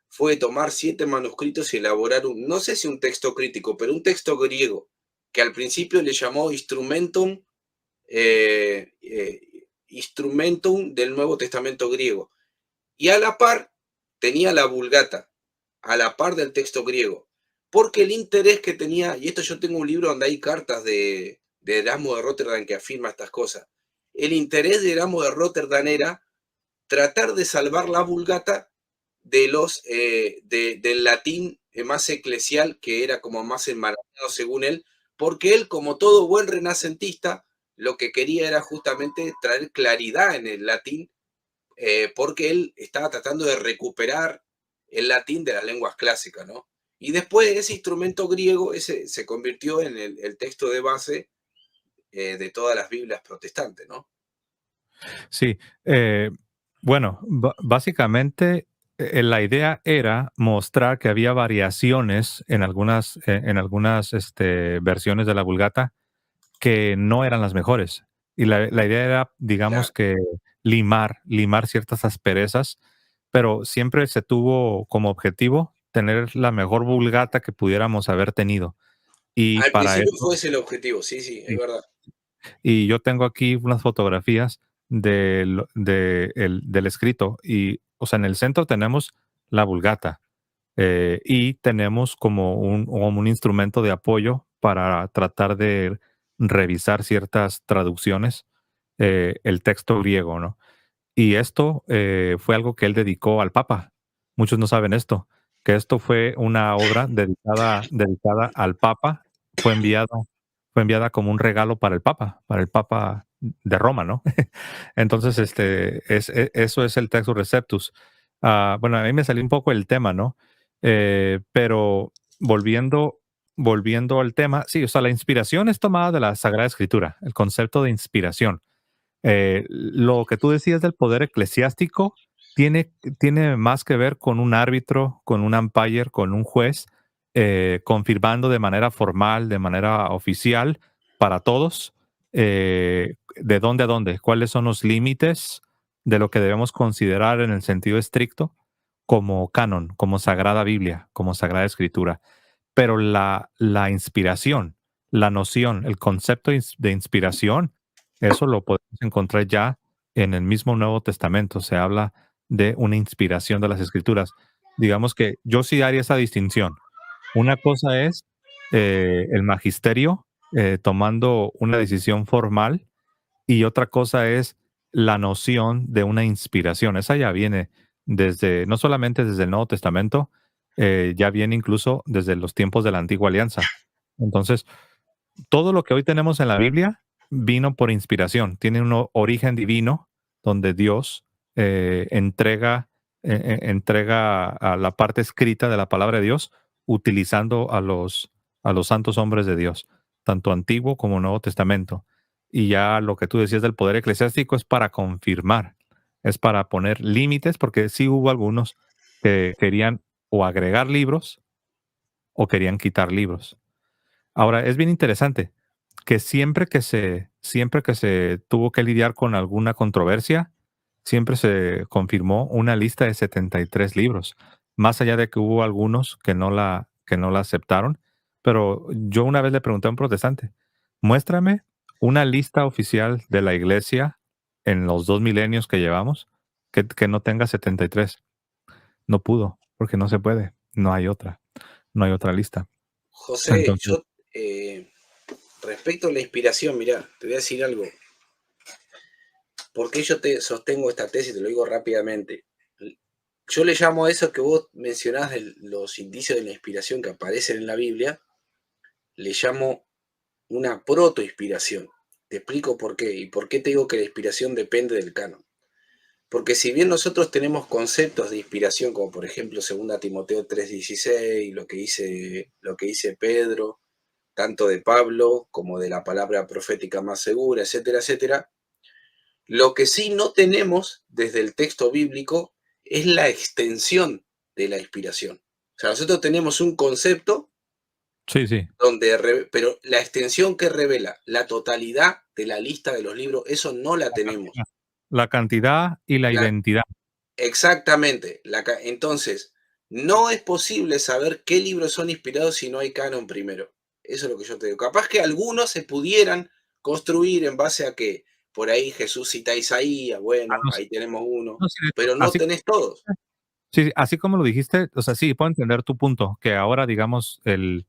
fue tomar 7 manuscritos y elaborar no sé si un texto crítico, pero un texto griego, que al principio le llamó Instrumentum del Nuevo Testamento griego. Y a la par tenía la Vulgata, a la par del texto griego. Porque el interés que tenía, y esto yo tengo un libro donde hay cartas de Erasmo de Rotterdam que afirma estas cosas. El interés de Erasmo de Rotterdam era tratar de salvar la Vulgata del latín más eclesial, que era como más enmarañado según él, porque él, como todo buen renacentista, lo que quería era justamente traer claridad en el latín, porque él estaba tratando de recuperar el latín de las lenguas clásicas, ¿no? Y después ese instrumento griego ese se convirtió en el texto de base de todas las Biblias protestantes, ¿no? sí, bueno, básicamente la idea era mostrar que había variaciones en algunas versiones de la Vulgata que no eran las mejores. Y la idea era, digamos Claro. que limar ciertas asperezas, pero siempre se tuvo como objetivo tener la mejor Vulgata que pudiéramos haber tenido. Y Al para principio eso, fue ese el objetivo, sí, sí, es sí. verdad. Y yo tengo aquí unas fotografías del escrito y o sea, en el centro tenemos la Vulgata, y tenemos como un instrumento de apoyo para tratar de revisar ciertas traducciones, el texto griego, ¿no? Y esto fue algo que él dedicó al Papa. Muchos no saben esto, que esto fue una obra dedicada al Papa. Fue enviada, fue enviada como un regalo para el Papa de Roma, ¿no? Entonces, eso es el Textus Receptus. Bueno, a mí me salió un poco el tema, ¿no? Pero volviendo, volviendo al tema, sí, o sea, la inspiración es tomada de la Sagrada Escritura, el concepto de inspiración. Lo que tú decías del poder eclesiástico tiene, tiene más que ver con un árbitro, con un umpire, con un juez, confirmando de manera formal, de manera oficial para todos, de dónde a dónde, cuáles son los límites de lo que debemos considerar en el sentido estricto como canon, como sagrada Biblia, como sagrada escritura. Pero la inspiración, la noción, el concepto de inspiración, eso lo podemos encontrar ya en el mismo Nuevo Testamento. Se habla de una inspiración de las Escrituras. Digamos que yo sí haría esa distinción. Una cosa es el magisterio tomando una decisión formal y otra cosa es la noción de una inspiración. Esa ya viene desde, no solamente desde el Nuevo Testamento, ya viene incluso desde los tiempos de la Antigua Alianza. Entonces, todo lo que hoy tenemos en la Biblia vino por inspiración, tiene un origen divino donde Dios entrega a la parte escrita de la palabra de Dios utilizando a los santos hombres de Dios, tanto Antiguo como Nuevo Testamento. Y ya lo que tú decías del poder eclesiástico es para confirmar, es para poner límites, porque sí hubo algunos que querían o agregar libros o querían quitar libros. Ahora, es bien interesante que siempre que se tuvo que lidiar con alguna controversia, siempre se confirmó una lista de 73 libros, más allá de que hubo algunos que no la aceptaron. Pero yo una vez le pregunté a un protestante, muéstrame una lista oficial de la iglesia en los 2 milenios que llevamos que no tenga 73. No pudo, porque no se puede, no hay otra lista. José, Entonces, yo respecto a la inspiración, mirá, te voy a decir algo. ¿Por qué yo te sostengo esta tesis? Te lo digo rápidamente. Yo le llamo a eso que vos mencionás de los indicios de la inspiración que aparecen en la Biblia, le llamo una protoinspiración. Te explico por qué y por qué te digo que la inspiración depende del canon. Porque si bien nosotros tenemos conceptos de inspiración, como por ejemplo 2 Timoteo 3:16, lo que dice Pedro, tanto de Pablo como de la palabra profética más segura, etcétera, etcétera, lo que sí no tenemos desde el texto bíblico es la extensión de la inspiración. O sea, nosotros tenemos un concepto sí, sí. pero la extensión que revela la totalidad de la lista de los libros, eso no la tenemos. La cantidad y la La, identidad. exactamente. Entonces, no es posible saber qué libros son inspirados si no hay canon primero. Eso es lo que yo te digo. Capaz que algunos se pudieran construir en base a que por ahí Jesús cita a Isaías, Ah, bueno, no, sí, ahí tenemos uno, no, sí, de hecho, pero no tenés todos. sí, así como lo dijiste, o sea, sí, puedo entender tu punto, que ahora, digamos, el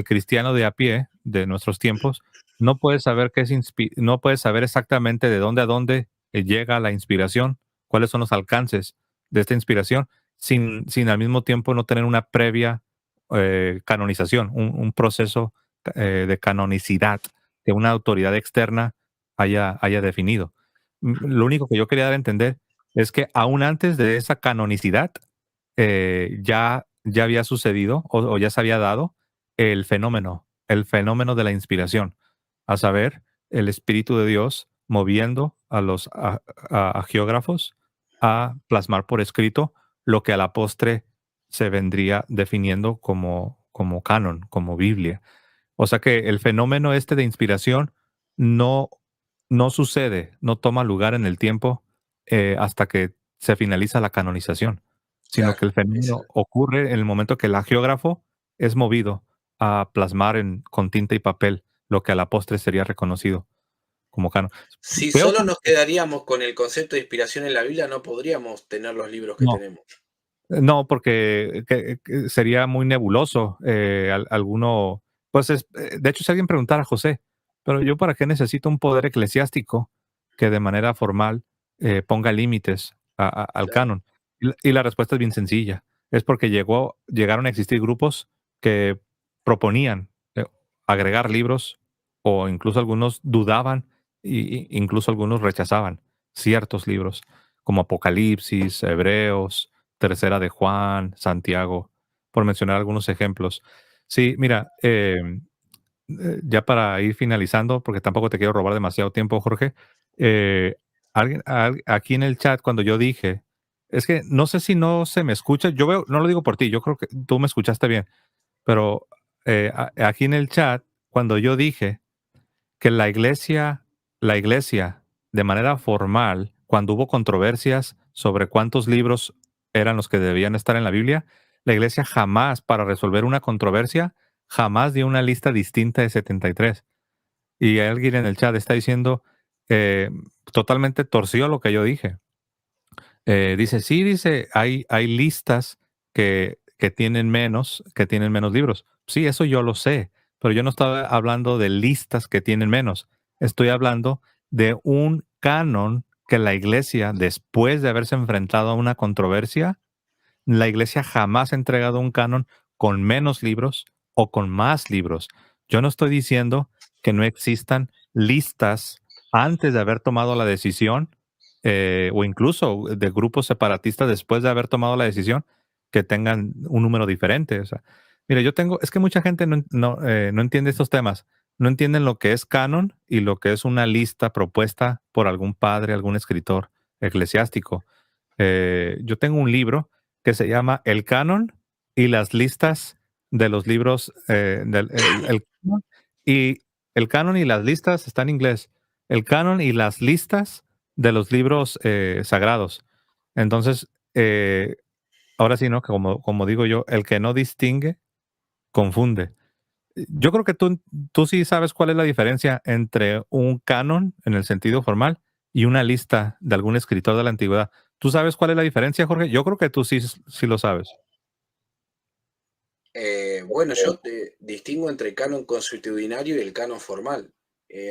cristiano de a pie de nuestros tiempos no puede saber qué es no puede saber exactamente de dónde a dónde llega la inspiración, cuáles son los alcances de esta inspiración, sin al mismo tiempo no tener una previa canonización, un proceso de canonicidad que una autoridad externa haya definido. Lo único que yo quería dar a entender es que aún antes de esa canonicidad, ya había sucedido o ya se había dado el fenómeno de la inspiración, a saber, el Espíritu de Dios moviendo a los geógrafos a plasmar por escrito lo que a la postre se vendría definiendo como canon, como Biblia. O sea que el fenómeno este de inspiración no, no sucede, no toma lugar en el tiempo hasta que se finaliza la canonización, sino Claro, que el fenómeno ocurre en el momento que el agiógrafo es movido a plasmar con tinta y papel lo que a la postre sería reconocido como canon. Si Veo solo como nos quedaríamos con el concepto de inspiración en la Biblia, no podríamos tener los libros que no. tenemos. No, porque sería muy nebuloso. Alguno, pues de hecho, si alguien preguntara a José, pero yo para qué necesito un poder eclesiástico que de manera formal ponga límites al Claro, canon. Y la respuesta es bien sencilla. Es porque llegaron a existir grupos que proponían agregar libros o incluso algunos dudaban incluso algunos rechazaban ciertos libros como Apocalipsis, Hebreos, Tercera de Juan, Santiago, por mencionar algunos ejemplos. Sí, mira, ya para ir finalizando, porque tampoco te quiero robar demasiado tiempo, Jorge, eh, aquí en el chat, cuando yo dije, es que no sé si no se me escucha, yo veo, no lo digo por ti, yo creo que tú me escuchaste bien, pero aquí en el chat, cuando yo dije que la iglesia, de manera formal, cuando hubo controversias sobre cuántos libros eran los que debían estar en la Biblia, la iglesia jamás, para resolver una controversia, jamás dio una lista distinta de 73. Y alguien en el chat está diciendo, eh, totalmente torció lo que yo dije. Dice, sí, dice, hay listas que tienen menos libros. Sí, eso yo lo sé, pero yo no estaba hablando de listas que tienen menos. Estoy hablando de un canon que la iglesia, después de haberse enfrentado a una controversia, la iglesia jamás ha entregado un canon con menos libros o con más libros. Yo no estoy diciendo que no existan listas antes de haber tomado la decisión, o incluso de grupos separatistas después de haber tomado la decisión que tengan un número diferente. O sea, mira, es que mucha gente no entiende estos temas. No entienden lo que es canon y lo que es una lista propuesta por algún padre, algún escritor eclesiástico. Yo tengo un libro que se llama El Canon y las listas de los libros, el canon y el canon y las listas está en inglés. El canon y las listas de los libros sagrados. Entonces, ahora sí, ¿no? Que como digo yo, el que no distingue, confunde. Yo creo que tú sí sabes cuál es la diferencia entre un canon en el sentido formal y una lista de algún escritor de la antigüedad. ¿Tú sabes cuál es la diferencia, Jorge? Yo creo que tú sí lo sabes. Bueno, yo te distingo entre canon consuetudinario y el canon formal.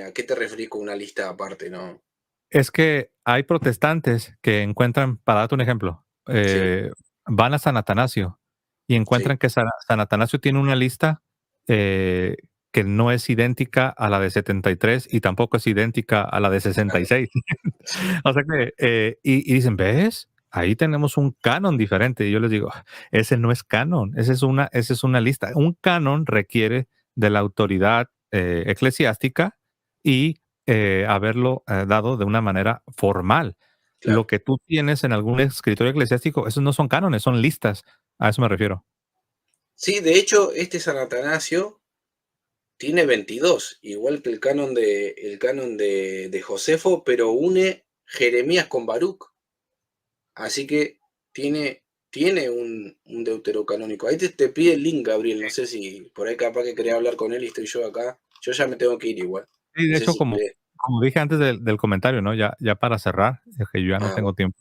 ¿A qué te referís con una lista aparte, no? Es que hay protestantes que encuentran, para darte un ejemplo, Sí, van a San Atanasio y sí, encuentran que San Atanasio tiene una lista eh, que no es idéntica a la de 73 y tampoco es idéntica a la de claro, 66. sí, O sea que, y dicen, ¿ves? Ahí tenemos un canon diferente. Y yo les digo, ese no es canon, esa es una lista. Un canon requiere de la autoridad eclesiástica y haberlo dado de una manera formal. Lo claro. que tú tienes en algún escritorio eclesiástico, esos no son cánones, son listas. A eso me refiero. Sí, de hecho, este San Atanasio tiene 22, igual que el canon de Josefo, pero une Jeremías con Baruch. Así que tiene un deuterocanónico. Ahí te pide el link, Gabriel. No sé si por ahí capaz que quería hablar con él y estoy yo acá. Yo ya me tengo que ir igual. Sí, No de sé hecho, si como, querés. como dije antes del comentario, ¿no? Ya para cerrar, es que yo ya no Ah, tengo tiempo.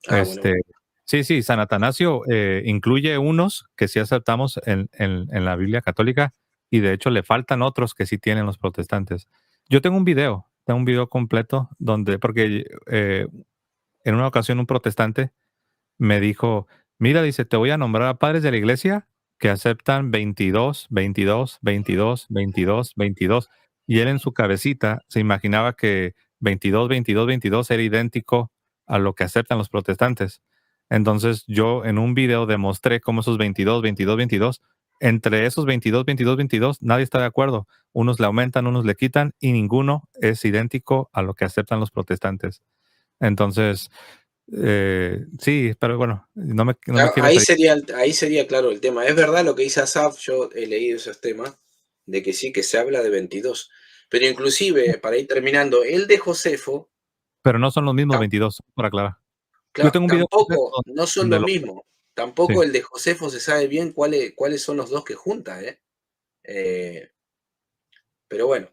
bueno, bueno. Este, sí, sí, San Atanasio incluye unos que sí aceptamos en la Biblia católica y de hecho le faltan otros que sí tienen los protestantes. Yo tengo un video completo porque en una ocasión un protestante me dijo, mira, dice, te voy a nombrar a padres de la iglesia que aceptan 22, 22, 22, 22, 22. Y él en su cabecita se imaginaba que 22, 22, 22 era idéntico a lo que aceptan los protestantes. Entonces yo en un video demostré cómo esos 22, 22, 22, entre esos 22, 22, 22, nadie está de acuerdo. Unos le aumentan, unos le quitan y ninguno es idéntico a lo que aceptan los protestantes. Entonces, sí, pero bueno, no me Claro, quiero ahí salir. sería, ahí sería claro el tema. Es verdad lo que dice Asaf, yo he leído esos temas, de que sí, que se habla de 22. Pero inclusive, para ir terminando, el de Josefo, Pero no son los mismos tam- 22, por aclarar. Yo claro, tengo un video completo tampoco, no son donde lo lo. mismo. Sí. Tampoco el de Josefo se sabe bien cuáles son los dos que junta, ¿eh? Eh, pero bueno,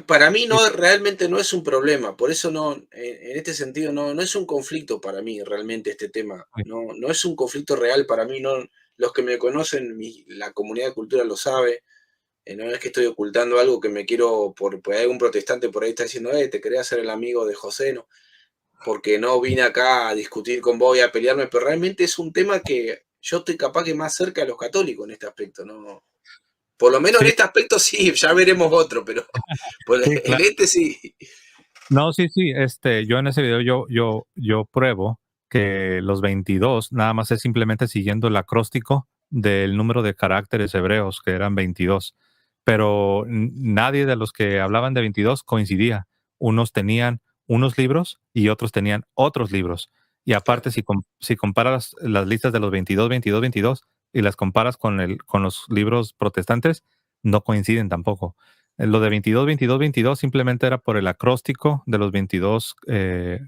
Para mí Sí, no, realmente no es un problema, por eso no, en este sentido no es un conflicto para mí realmente este tema, sí. no es un conflicto real para mí, no, los que me conocen, la comunidad de cultura lo sabe, no es que estoy ocultando algo que me quiero, por algún protestante por ahí está diciendo, te quería ser el amigo de José, no, porque no vine acá a discutir con vos y a pelearme, pero realmente es un tema que yo estoy capaz que más cerca de los católicos en este aspecto, ¿no? Por lo menos en Sí, este aspecto sí, ya veremos otro, pero sí, en claro. este sí. No, sí, sí, yo en ese video yo pruebo que los 22 nada más es simplemente siguiendo el acróstico del número de caracteres hebreos, que eran 22, pero nadie de los que hablaban de 22 coincidía. Unos tenían unos libros y otros tenían otros libros. Y Claro. aparte, si comparas las listas de los 22, 22, 22 y las comparas con los libros protestantes, no coinciden tampoco. Lo de 22, 22, 22 simplemente era por el acróstico de los 22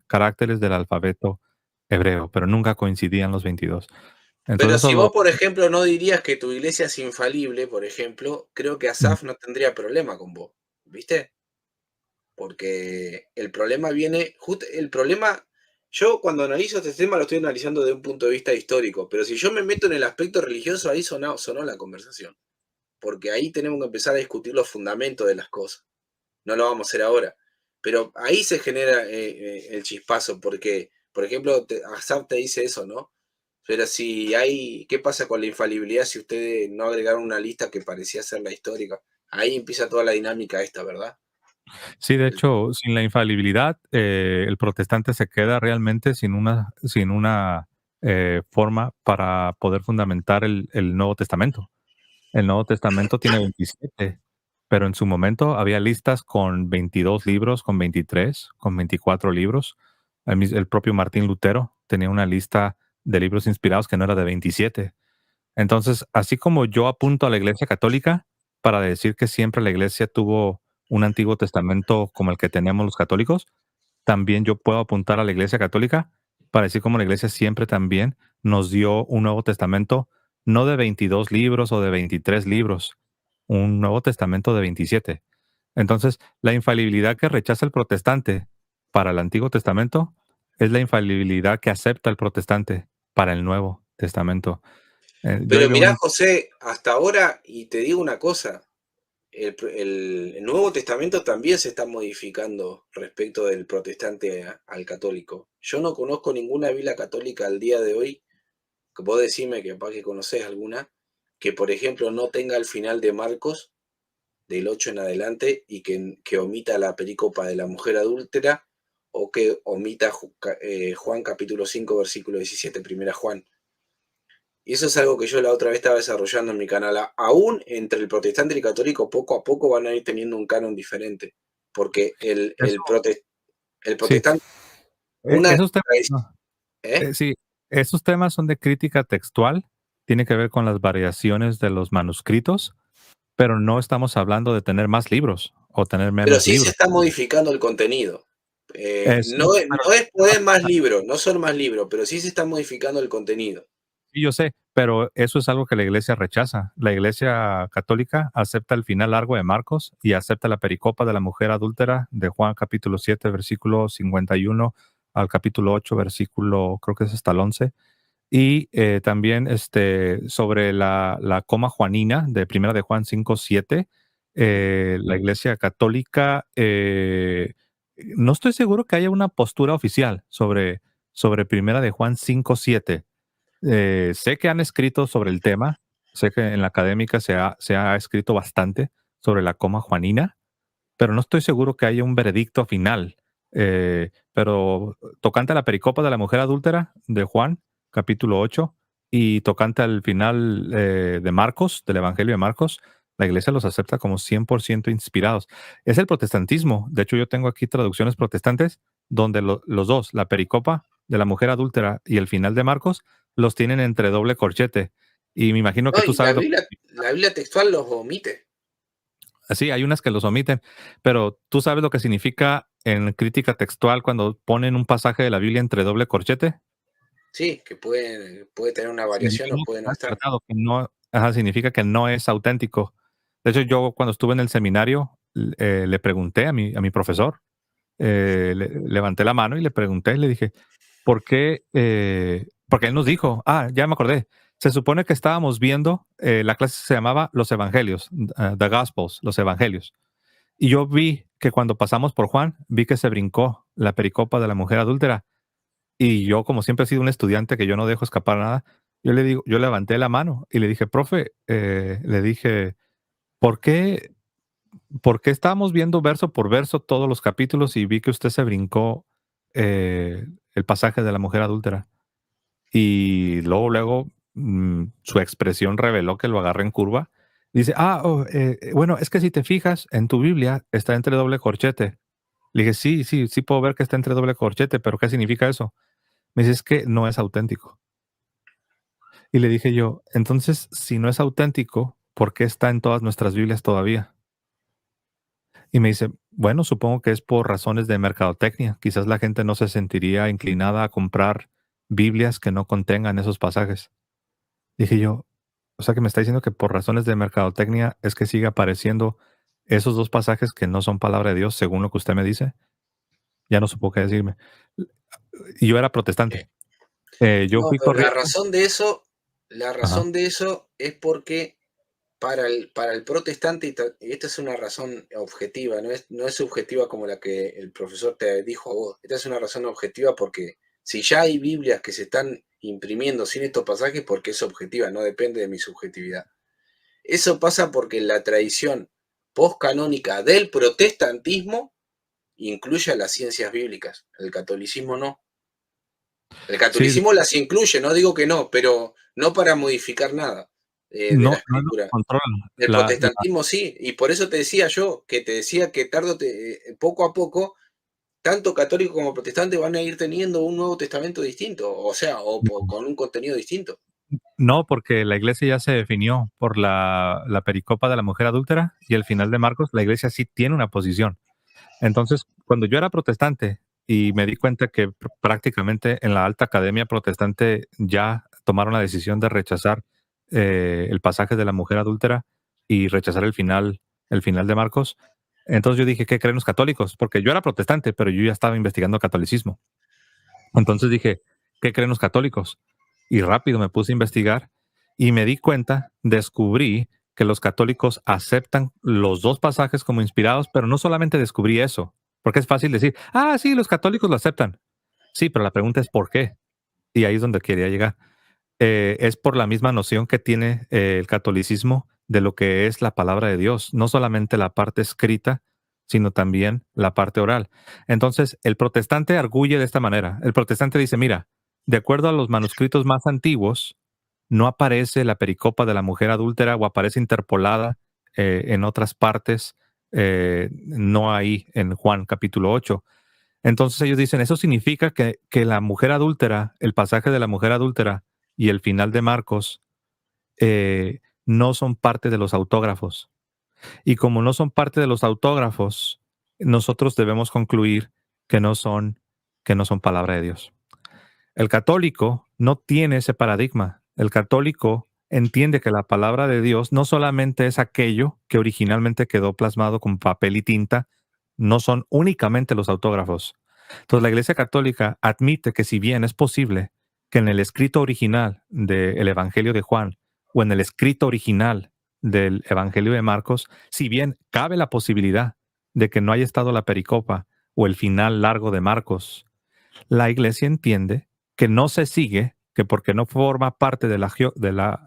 caracteres del alfabeto hebreo, pero nunca coincidían los 22. Pero Entonces si eso vos, por ejemplo, no dirías que tu iglesia es infalible, por ejemplo, creo que lo... Asaf no tendría problema con vos, ¿viste? Porque el problema viene, el problema, yo cuando analizo este tema lo estoy analizando de un punto de vista histórico, pero si yo me meto en el aspecto religioso, ahí sonó la conversación, porque ahí tenemos que empezar a discutir los fundamentos de las cosas. No lo vamos a hacer ahora. Pero ahí se genera el chispazo, porque, por ejemplo, Asaf te dice eso, ¿no? Pero si hay, ¿qué pasa con la infalibilidad si ustedes no agregaron una lista que parecía ser la histórica? Ahí empieza toda la dinámica esta, ¿verdad? Sí, de El- hecho, sin la infalibilidad, el protestante se queda realmente sin una forma para poder fundamentar el Nuevo Testamento. El Nuevo Testamento tiene 27, pero en su momento había listas con 22 libros, con 23, con 24 libros. El propio Martín Lutero tenía una lista de libros inspirados que no era de 27. Entonces, así como yo apunto a la Iglesia Católica para decir que siempre la Iglesia tuvo un Antiguo Testamento como el que teníamos los católicos, también yo puedo apuntar a la Iglesia Católica para decir como la Iglesia siempre también nos dio un Nuevo Testamento, no de 22 libros o de 23 libros, un Nuevo Testamento de 27. Entonces, la infalibilidad que rechaza el protestante para el Antiguo Testamento es la infalibilidad que acepta el protestante para el Nuevo Testamento. Yo ahí Pero veo mirá, una... José, hasta ahora, y te digo una cosa, el Nuevo Testamento también se está modificando respecto del protestante al católico. Yo no conozco ninguna Biblia católica al día de hoy, que vos decime que capaz que conocés alguna, que por ejemplo no tenga el final de Marcos, del 8 en adelante, y que omita la perícopa de la mujer adúltera, o que omita Juan capítulo 5 versículo 17, primera Juan. Y eso es algo que yo la otra vez estaba desarrollando en mi canal. Aún entre el protestante y el católico, poco a poco van a ir teniendo un canon diferente. Porque Eso, el sí, protestante, una esos temas, tradición, no, ¿eh? sí, esos temas son de crítica textual, tiene que ver con las variaciones de los manuscritos, pero no estamos hablando de tener más libros o tener Pero menos sí se libros. está modificando el contenido. Sí, pero No es poner más libros, no son más libros, pero sí se está modificando el contenido. sí, yo sé, pero eso es algo que la iglesia rechaza. La iglesia católica acepta el final largo de Marcos y acepta la pericopa de la mujer adúltera de Juan capítulo 7, versículo 51 al capítulo 8, versículo, creo que es hasta el 11. Y también sobre la coma juanina de Primera de Juan 5:7, la Iglesia Católica, no estoy seguro que haya una postura oficial sobre Primera de Juan 5:7. Sé que han escrito sobre el tema, sé que en la académica se ha escrito bastante sobre la coma juanina, pero no estoy seguro que haya un veredicto final. Pero tocante a la pericopa de la mujer adúltera de Juan, capítulo 8, y tocante al final de Marcos, del Evangelio de Marcos, la iglesia los acepta como 100% inspirados. Es el protestantismo. De hecho, yo tengo aquí traducciones protestantes donde los dos, la pericopa de la mujer adúltera y el final de Marcos, los tienen entre doble corchete. Y me imagino No, que tú y sabes lo que... La Biblia textual los omite. Sí, hay unas que los omiten, pero ¿tú sabes lo que significa en crítica textual cuando ponen un pasaje de la Biblia entre doble corchete? Sí, que puede tener una variación o puede no Significa estar. que no, ajá, significa que no es auténtico. De hecho, yo cuando estuve en el seminario le pregunté a mi profesor, levanté la mano y le pregunté, y le dije, ¿por qué? Porque él nos dijo, ya me acordé, se supone que estábamos viendo, la clase se llamaba Los Evangelios, The Gospels, los Evangelios. Y yo vi que cuando pasamos por Juan, vi que se brincó la pericopa de la mujer adúltera. Y yo, como siempre he sido un estudiante que yo no dejo escapar nada, yo levanté la mano y le dije, profe, le dije, ¿por qué, ¿por qué estábamos viendo verso por verso todos los capítulos y vi que usted se brincó el pasaje de la mujer adúltera? Y luego, su expresión reveló que lo agarré en curva. Dice, bueno, es que si te fijas, en tu Biblia está entre doble corchete. Le dije, sí, sí, sí puedo ver que está entre doble corchete, pero ¿qué significa eso? Me dice, es que no es auténtico. Y le dije yo, entonces, si no es auténtico, ¿por qué está en todas nuestras Biblias todavía? Y me dice, bueno, supongo que es por razones de mercadotecnia. Quizás la gente no se sentiría inclinada a comprar Biblias que no contengan esos pasajes. Dije yo, o sea que me está diciendo que por razones de mercadotecnia es que sigue apareciendo esos dos pasajes que no son palabra de Dios, según lo que usted me dice. Ya no supo qué decirme. Y yo era protestante. Yo No, fui pero la corriendo. razón de eso, la Ajá. razón de eso es porque para el protestante, y esta es una razón objetiva, no es subjetiva como la que el profesor te dijo a vos, esta es una razón objetiva porque si ya hay Biblias que se están imprimiendo sin estos pasajes, porque es objetiva, no depende de mi subjetividad. Eso pasa porque la tradición postcanónica del protestantismo incluye a las ciencias bíblicas, el catolicismo no. El Sí, catolicismo las incluye, no digo que no, pero no para modificar nada de la no lo escritura. controlan. El protestantismo sí, y por eso te decía yo, que te decía que poco a poco, tanto católico como protestante van a ir teniendo un Nuevo Testamento distinto, o sea, con un contenido distinto. No, porque la iglesia ya se definió por la pericopa de la mujer adúltera y el final de Marcos, la iglesia sí tiene una posición. Entonces, cuando yo era protestante y me di cuenta que prácticamente en la alta academia protestante ya tomaron la decisión de rechazar el pasaje de la mujer adúltera y rechazar el final de Marcos, entonces yo dije, ¿qué creen los católicos? Porque yo era protestante, pero yo ya estaba investigando catolicismo. Entonces dije, ¿qué creen los católicos? Y rápido me puse a investigar y me di cuenta, descubrí que los católicos aceptan los dos pasajes como inspirados, pero no solamente descubrí eso, porque es fácil decir, sí, los católicos lo aceptan. Sí, pero la pregunta es ¿por qué? Y ahí es donde quería llegar. Es por la misma noción que tiene el catolicismo de lo que es la palabra de Dios, no solamente la parte escrita, sino también la parte oral. Entonces, el protestante arguye de esta manera. El protestante dice, mira, de acuerdo a los manuscritos más antiguos, no aparece la pericopa de la mujer adúltera o aparece interpolada en otras partes, no ahí en Juan capítulo 8. Entonces ellos dicen, eso significa que la mujer adúltera, el pasaje de la mujer adúltera y el final de Marcos no son parte de los autógrafos. Y como no son parte de los autógrafos, nosotros debemos concluir que que no son palabra de Dios. El católico no tiene ese paradigma. El católico entiende que la palabra de Dios no solamente es aquello que originalmente quedó plasmado con papel y tinta, no son únicamente los autógrafos. Entonces la Iglesia Católica admite que si bien es posible que en el escrito original del Evangelio de Juan o en el escrito original del Evangelio de Marcos, si bien cabe la posibilidad de que no haya estado la pericopa o el final largo de Marcos, la iglesia entiende que no se sigue, que porque no forma parte de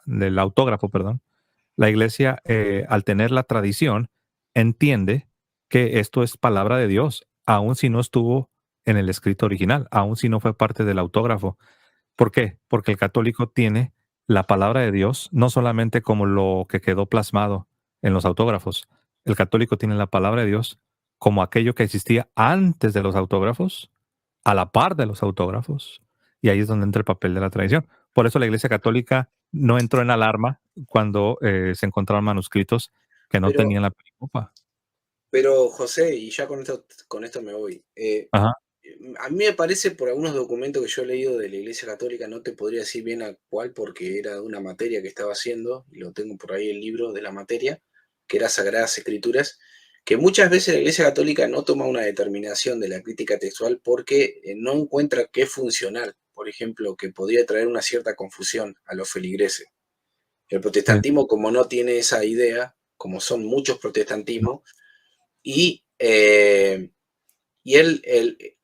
del autógrafo, perdón, la iglesia, al tener la tradición, entiende que esto es palabra de Dios, aun si no estuvo en el escrito original, aun si no fue parte del autógrafo. ¿Por qué? Porque el católico tiene la palabra de Dios, no solamente como lo que quedó plasmado en los autógrafos. El católico tiene la palabra de Dios como aquello que existía antes de los autógrafos, a la par de los autógrafos, y ahí es donde entra el papel de la tradición. Por eso la Iglesia Católica no entró en alarma cuando se encontraron manuscritos que no Pero, tenían la pericopa. pero José, y ya con esto me voy. Ajá, A mí me parece por algunos documentos que yo he leído de la Iglesia Católica, no te podría decir bien a cuál porque era de una materia que estaba haciendo, y lo tengo por ahí el libro de la materia, que era Sagradas Escrituras, que muchas veces la Iglesia Católica no toma una determinación de la crítica textual porque no encuentra que es funcional, por ejemplo, que podría traer una cierta confusión a los feligreses. El Sí, protestantismo, como no tiene esa idea, como son muchos no. protestantismos, y, eh,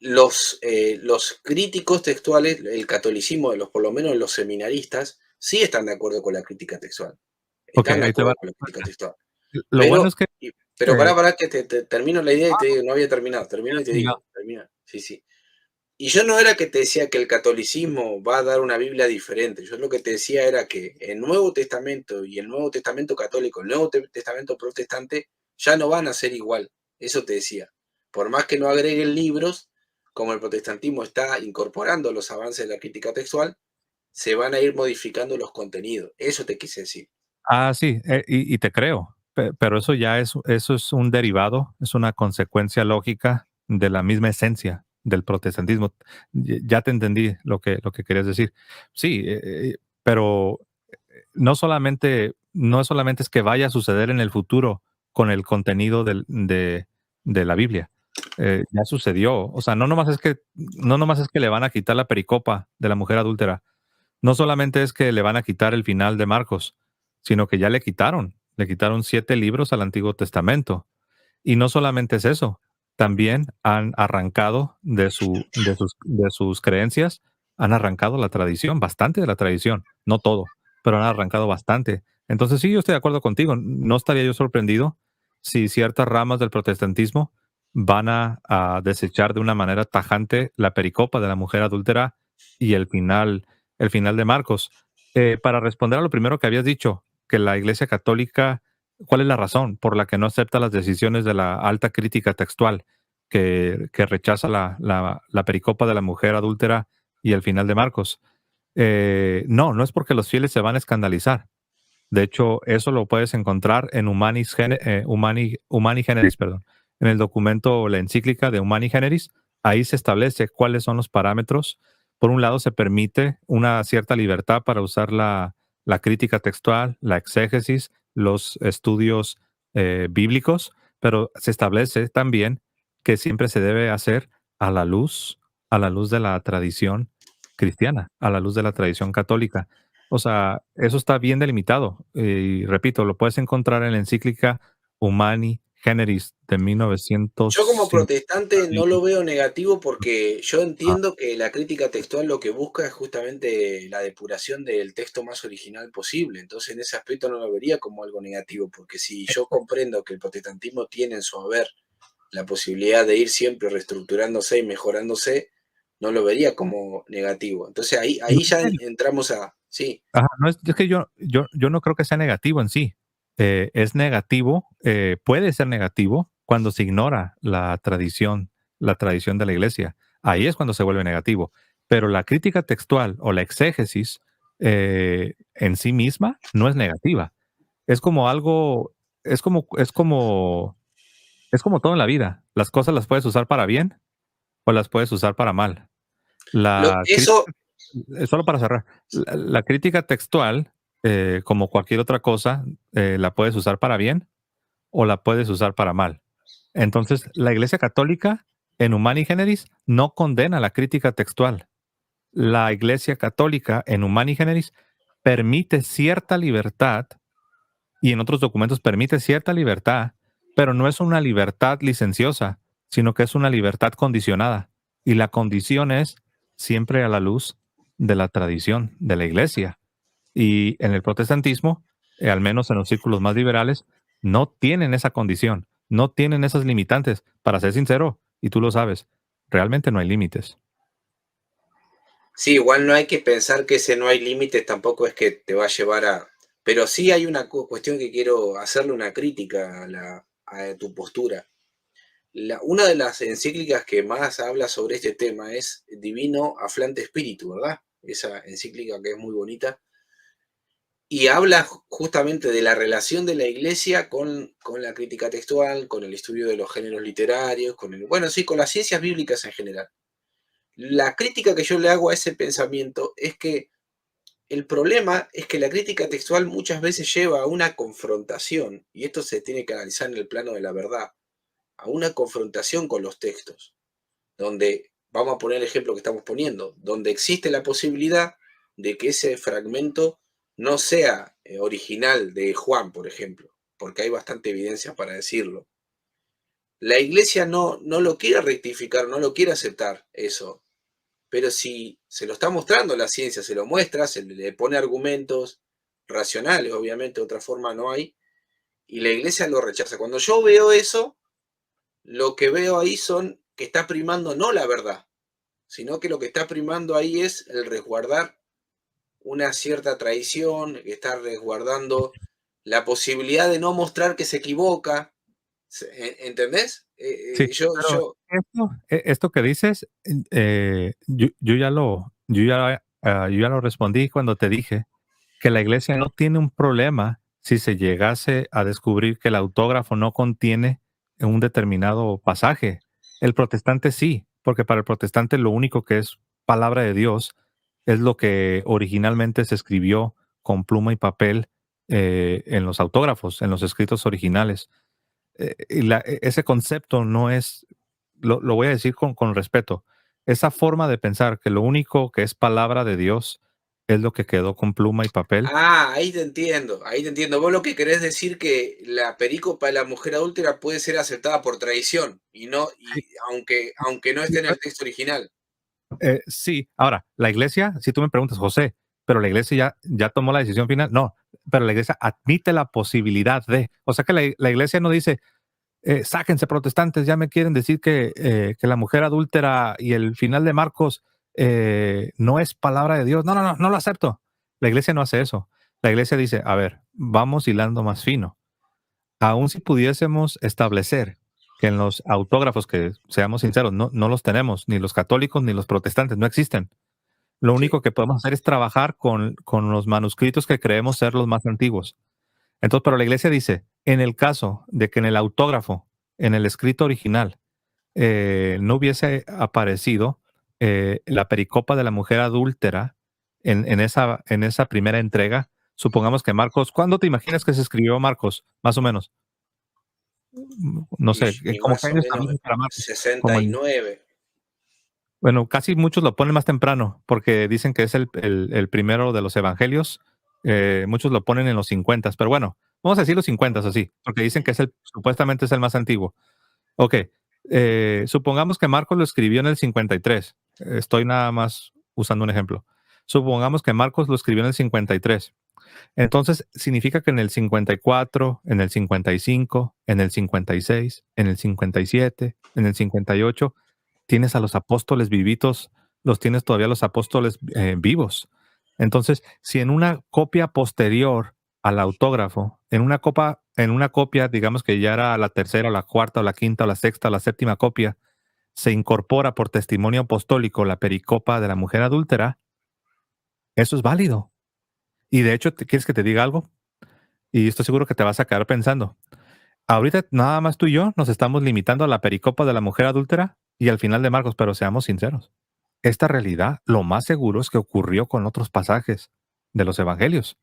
los críticos textuales, el catolicismo de los, por lo menos los seminaristas, sí están de acuerdo con la crítica textual. Okey, Están de ahí te va. acuerdo con la crítica textual. Lo bueno Pero, es que, pero eh pará, que te termino la idea y te digo, no había terminado, termino habías y te terminado. digo, termina. Sí, sí. Y yo no era que te decía que el catolicismo va a dar una Biblia diferente. Yo lo que te decía era que el Nuevo Testamento y el Nuevo Testamento católico, el Nuevo Testamento protestante, ya no van a ser igual. Eso te decía. Por más que no agreguen libros, como el protestantismo está incorporando los avances de la crítica textual, se van a ir modificando los contenidos. Eso te quise decir. Sí, y te creo, pero eso es un derivado, es una consecuencia lógica de la misma esencia del protestantismo. Ya te entendí lo que querías decir. Sí, pero no solamente es que vaya a suceder en el futuro con el contenido de la Biblia. Ya sucedió. O sea, no nomás es que le van a quitar la pericopa de la mujer adúltera, no solamente es que le van a quitar el final de Marcos, sino que ya le quitaron 7 libros al Antiguo Testamento. Y no solamente es eso, también han arrancado de sus creencias, han arrancado la tradición, bastante de la tradición, no todo, pero han arrancado bastante. Entonces sí, yo estoy de acuerdo contigo, no estaría yo sorprendido si ciertas ramas del protestantismo van a desechar de una manera tajante la pericopa de la mujer adúltera y el final de Marcos. Para responder a lo primero que habías dicho, que la Iglesia Católica, ¿cuál es la razón por la que no acepta las decisiones de la alta crítica textual, que rechaza la pericopa de la mujer adúltera y el final de Marcos? No es porque los fieles se van a escandalizar. De hecho, eso lo puedes encontrar en Humani Generis, perdón. En el documento, la encíclica de Humani Generis, ahí se establece cuáles son los parámetros. Por un lado, se permite una cierta libertad para usar la crítica textual, la exégesis, los estudios bíblicos, pero se establece también que siempre se debe hacer a a la luz de la tradición cristiana, a la luz de la tradición católica. O sea, eso está bien delimitado. Y repito, lo puedes encontrar en la encíclica Humani Generis de Yo como 1950. protestante no lo veo negativo porque yo Ah, entiendo que la crítica textual lo que busca es justamente la depuración del texto más original posible. Entonces, en ese aspecto no lo vería como algo negativo, porque si yo comprendo que el protestantismo tiene en su haber la posibilidad de ir siempre reestructurándose y mejorándose, no lo vería como negativo. Entonces no, ahí en ya serio. entramos a, sí, Ajá, no es que yo no creo que sea negativo en sí. Es negativo, puede ser negativo cuando se ignora la tradición de la iglesia. Ahí es cuando se vuelve negativo. Pero la crítica textual o la exégesis en sí misma no es negativa. Es como algo, es como todo en la vida. Las cosas las puedes usar para bien o las puedes usar para mal. La eso crítica, solo para cerrar, la crítica textual, como cualquier otra cosa, la puedes usar para bien o la puedes usar para mal. Entonces, la Iglesia Católica en Humani Generis no condena la crítica textual. La Iglesia Católica en Humani Generis permite cierta libertad y en otros documentos permite cierta libertad, pero no es una libertad licenciosa, sino que es una libertad condicionada. Y la condición es siempre a la luz de la tradición de la iglesia. Y en el protestantismo, al menos en los círculos más liberales, no tienen esa condición, no tienen esas limitantes. Para ser sincero, y tú lo sabes, realmente no hay límites. sí, igual no hay que pensar que ese no hay límites, tampoco es que te va a llevar a... Pero sí hay una cuestión que quiero hacerle una crítica a tu postura. Una de las encíclicas que más habla sobre este tema es Divino Aflante Espíritu, ¿verdad? Esa encíclica que es muy bonita. Y habla justamente de la relación de la iglesia con la crítica textual, con el estudio de los géneros literarios, bueno, sí, con las ciencias bíblicas en general. La crítica que yo le hago a ese pensamiento es que el problema es que la crítica textual muchas veces lleva a una confrontación, y esto se tiene que analizar en el plano de la verdad, a una confrontación con los textos, donde, vamos a poner el ejemplo que estamos poniendo, donde existe la posibilidad de que ese fragmento no sea original de Juan, por ejemplo, porque hay bastante evidencia para decirlo. La iglesia no lo quiere rectificar, no lo quiere aceptar eso, pero si se lo está mostrando la ciencia, se lo muestra, se le pone argumentos racionales, obviamente, de otra forma no hay, y la iglesia lo rechaza. Cuando yo veo eso, lo que veo ahí son que está primando no la verdad, sino que lo que está primando ahí es el resguardar una cierta tradición, que está resguardando la posibilidad de no mostrar que se equivoca. ¿Entendés? Sí, pero esto que dices, yo ya lo respondí cuando te dije que la iglesia no tiene un problema si se llegase a descubrir que el autógrafo no contiene un determinado pasaje. El protestante sí, porque para el protestante lo único que es palabra de Dios es lo que originalmente se escribió con pluma y papel en los autógrafos, en los escritos originales. Ese concepto no es, lo voy a decir con respeto, esa forma de pensar que lo único que es palabra de Dios es lo que quedó con pluma y papel. Ah, ahí te entiendo, ahí te entiendo. Vos lo que querés decir que la perícopa de la mujer adúltera puede ser aceptada por tradición y no, Sí, y aunque no esté en el texto original. sí, ahora, la iglesia, si tú me preguntas, José, pero la iglesia ya tomó la decisión final, no, pero la iglesia admite la posibilidad de, o sea que la iglesia no dice, sáquense protestantes, ya me quieren decir que la mujer adúltera y el final de Marcos no es palabra de Dios. No, no, no, no lo acepto. La iglesia no hace eso. La iglesia dice, a ver, vamos hilando más fino. Aún si pudiésemos establecer que en los autógrafos, que seamos sinceros, no los tenemos, ni los católicos ni los protestantes, no existen. Lo Sí, único que podemos hacer es trabajar con los manuscritos que creemos ser los más antiguos. Entonces, pero la iglesia dice, en el caso de que en el autógrafo, en el escrito original, no hubiese aparecido la pericopa de la mujer adúltera en esa primera entrega, supongamos que Marcos, ¿cuándo te imaginas que se escribió Marcos? Más o menos. No sé, y ¿cómo qué más o año menos estamos para Marcos? Como en, 69. bueno, casi muchos lo ponen más temprano, porque dicen que es el primero de los evangelios. Muchos lo ponen en los 50, pero bueno, vamos a decir los 50 así, porque dicen que supuestamente es el más antiguo. Ok, supongamos que Marcos lo escribió en el 53. Estoy nada más usando un ejemplo. Supongamos que Marcos lo escribió en el 53. Entonces, significa que en el 54, en el 55, en el 56, en el 57, en el 58, tienes a los apóstoles vivitos, los tienes todavía los apóstoles vivos. Entonces, si en una copia posterior al autógrafo, en una copia, digamos que ya era la tercera, o la cuarta, o la quinta, o la sexta, o la séptima copia, se incorpora por testimonio apostólico la pericopa de la mujer adúltera, eso es válido. Y de hecho, ¿quieres que te diga algo? Y estoy seguro que te vas a quedar pensando. Ahorita nada más tú y yo nos estamos limitando a la pericopa de la mujer adúltera y al final de Marcos, pero seamos sinceros. Esta realidad, lo más seguro es que ocurrió con otros pasajes de los evangelios.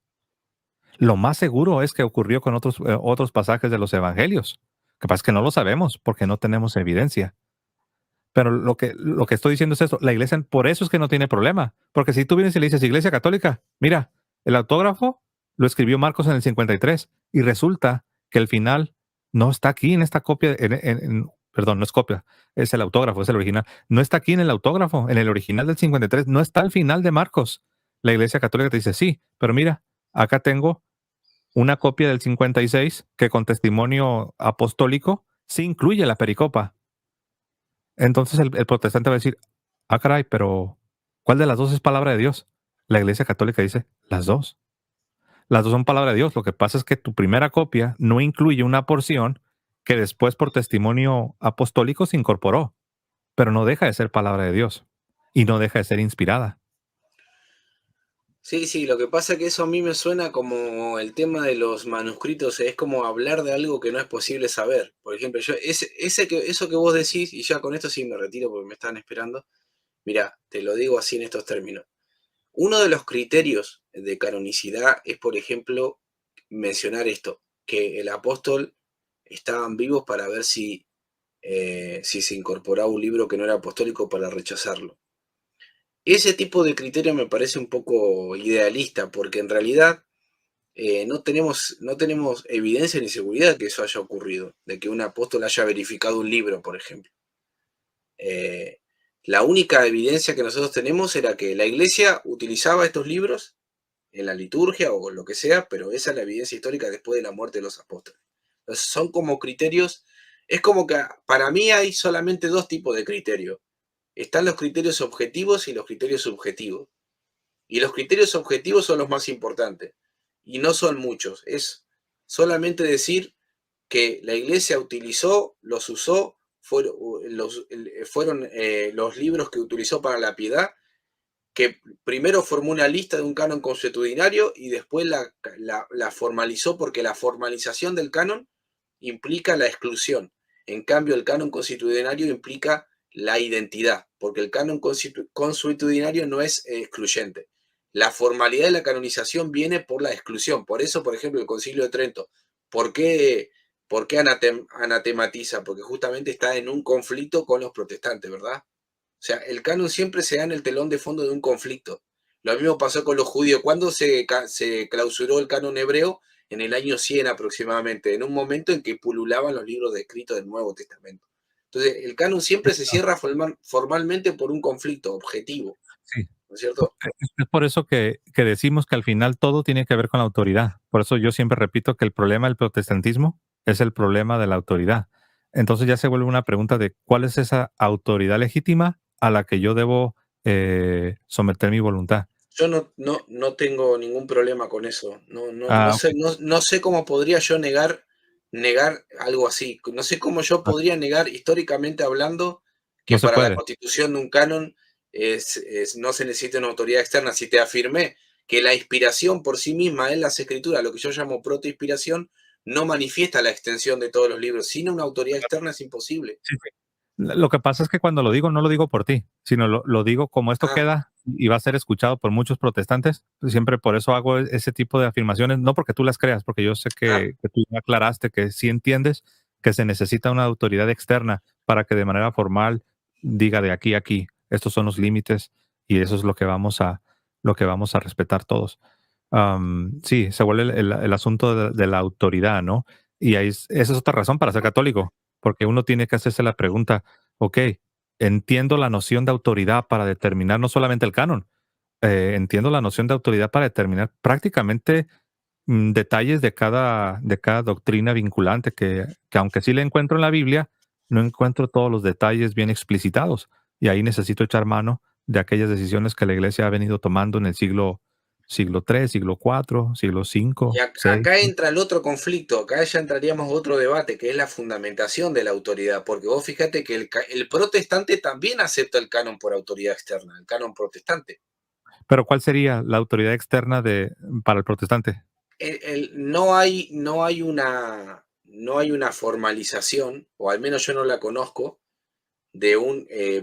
Lo más seguro es que ocurrió con otros pasajes de los evangelios. Capaz que no lo sabemos porque no tenemos evidencia. Pero lo que estoy diciendo es esto. La iglesia, por eso es que no tiene problema. Porque si tú vienes y le dices, Iglesia Católica, mira, el autógrafo lo escribió Marcos en el 53 y resulta que el final no está aquí en esta copia, perdón, no es copia, es el autógrafo, es el original. No está aquí en el autógrafo, en el original del 53, no está al final de Marcos. La Iglesia Católica te dice, sí, pero mira, acá tengo una copia del 56 que con testimonio apostólico sí incluye la pericopa. Entonces el protestante va a decir, ah, caray, pero ¿cuál de las dos es palabra de Dios? La Iglesia Católica dice, las dos. Las dos son palabra de Dios. Lo que pasa es que tu primera copia no incluye una porción que después por testimonio apostólico se incorporó, pero no deja de ser palabra de Dios y no deja de ser inspirada. Sí, sí, lo que pasa es que eso a mí me suena como el tema de los manuscritos, es como hablar de algo que no es posible saber. Por ejemplo, eso que vos decís, y ya con esto sí me retiro porque me están esperando, mira, te lo digo así en estos términos. Uno de los criterios de canonicidad es, por ejemplo, mencionar esto, que el apóstol estaban vivos para ver si si se incorporaba un libro que no era apostólico para rechazarlo. Ese tipo de criterio me parece un poco idealista, porque en realidad no tenemos evidencia ni seguridad que eso haya ocurrido, de que un apóstol haya verificado un libro, por ejemplo. Eh, la única evidencia que nosotros tenemos era que la iglesia utilizaba estos libros en la liturgia o lo que sea, pero esa es la evidencia histórica después de la muerte de los apóstoles. Entonces son como criterios, es como que para mí hay solamente dos tipos de criterios. Están los criterios objetivos y los criterios subjetivos. Y los criterios objetivos son los más importantes. Y no son muchos. Es solamente decir que la iglesia utilizó, los usó, fueron los libros que utilizó para la piedad, que primero formó una lista de un canon consuetudinario y después la formalizó, porque la formalización del canon implica la exclusión. En cambio, el canon consuetudinario implica la identidad, porque el canon consuetudinario no es excluyente. La formalidad de la canonización viene por la exclusión. Por eso, por ejemplo, el Concilio de Trento, ¿por qué, por qué anatematiza? Porque justamente está en un conflicto con los protestantes, ¿verdad? O sea, el canon siempre se da en el telón de fondo de un conflicto. Lo mismo pasó con los judíos. ¿Cuándo se clausuró el canon hebreo? En el año 100 aproximadamente, en un momento en que pululaban los libros de escritos del Nuevo Testamento. Entonces, el canon siempre se cierra formalmente por un conflicto objetivo, Sí. ¿no es cierto? Es por eso que decimos que al final todo tiene que ver con la autoridad. Por eso yo siempre repito que el problema del protestantismo es el problema de la autoridad. Entonces ya se vuelve una pregunta de cuál es esa autoridad legítima a la que yo debo someter mi voluntad. Yo no tengo ningún problema con eso. No Ah, sé, ok. no sé cómo podría yo negar algo así. No sé cómo yo Ah, podría negar, históricamente hablando, que no se para la puede. constitución de un canon no se necesita una autoridad externa. Si te afirmé que la inspiración por sí misma en las escrituras, lo que yo llamo protoinspiración, no manifiesta la extensión de todos los libros. Sin una autoridad externa es imposible. Sí, sí. Lo que pasa es que cuando lo digo, no lo digo por ti, sino lo digo como esto Ah, queda y va a ser escuchado por muchos protestantes. Siempre por eso hago ese tipo de afirmaciones, no porque tú las creas, porque yo sé ah, que tú ya aclaraste que sí entiendes que se necesita una autoridad externa para que de manera formal diga de aquí a aquí, estos son los límites y eso es lo que vamos a respetar todos. Sí, se vuelve el asunto de la autoridad, ¿no? Y ahí esa es otra razón para ser católico, porque uno tiene que hacerse la pregunta, ok, entiendo la noción de autoridad para determinar no solamente el canon, entiendo la noción de autoridad para determinar prácticamente detalles de cada doctrina vinculante que aunque sí le encuentro en la Biblia, no encuentro todos los detalles bien explicitados. Y ahí necesito echar mano de aquellas decisiones que la iglesia ha venido tomando en el siglo III, siglo IV, siglo y V, VI. acá entra el otro conflicto, acá ya entraríamos a otro debate, que es la fundamentación de la autoridad, porque vos fíjate que el protestante también acepta el canon por autoridad externa, el canon protestante. Pero ¿cuál sería la autoridad externa para el protestante? No hay una formalización, o al menos yo no la conozco,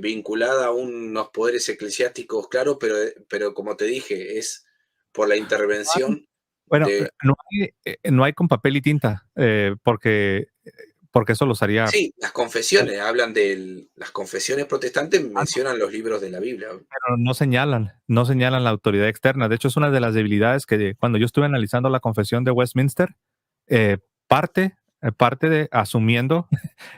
vinculada a unos poderes eclesiásticos, claro, pero como te dije, es por la intervención Bueno, de. no hay con papel y tinta, porque eso los haría. Sí, las confesiones hablan las confesiones protestantes mencionan los libros de la Biblia. Pero no señalan la autoridad externa. De hecho, es una de las debilidades que cuando yo estuve analizando la confesión de Westminster, eh, parte de asumiendo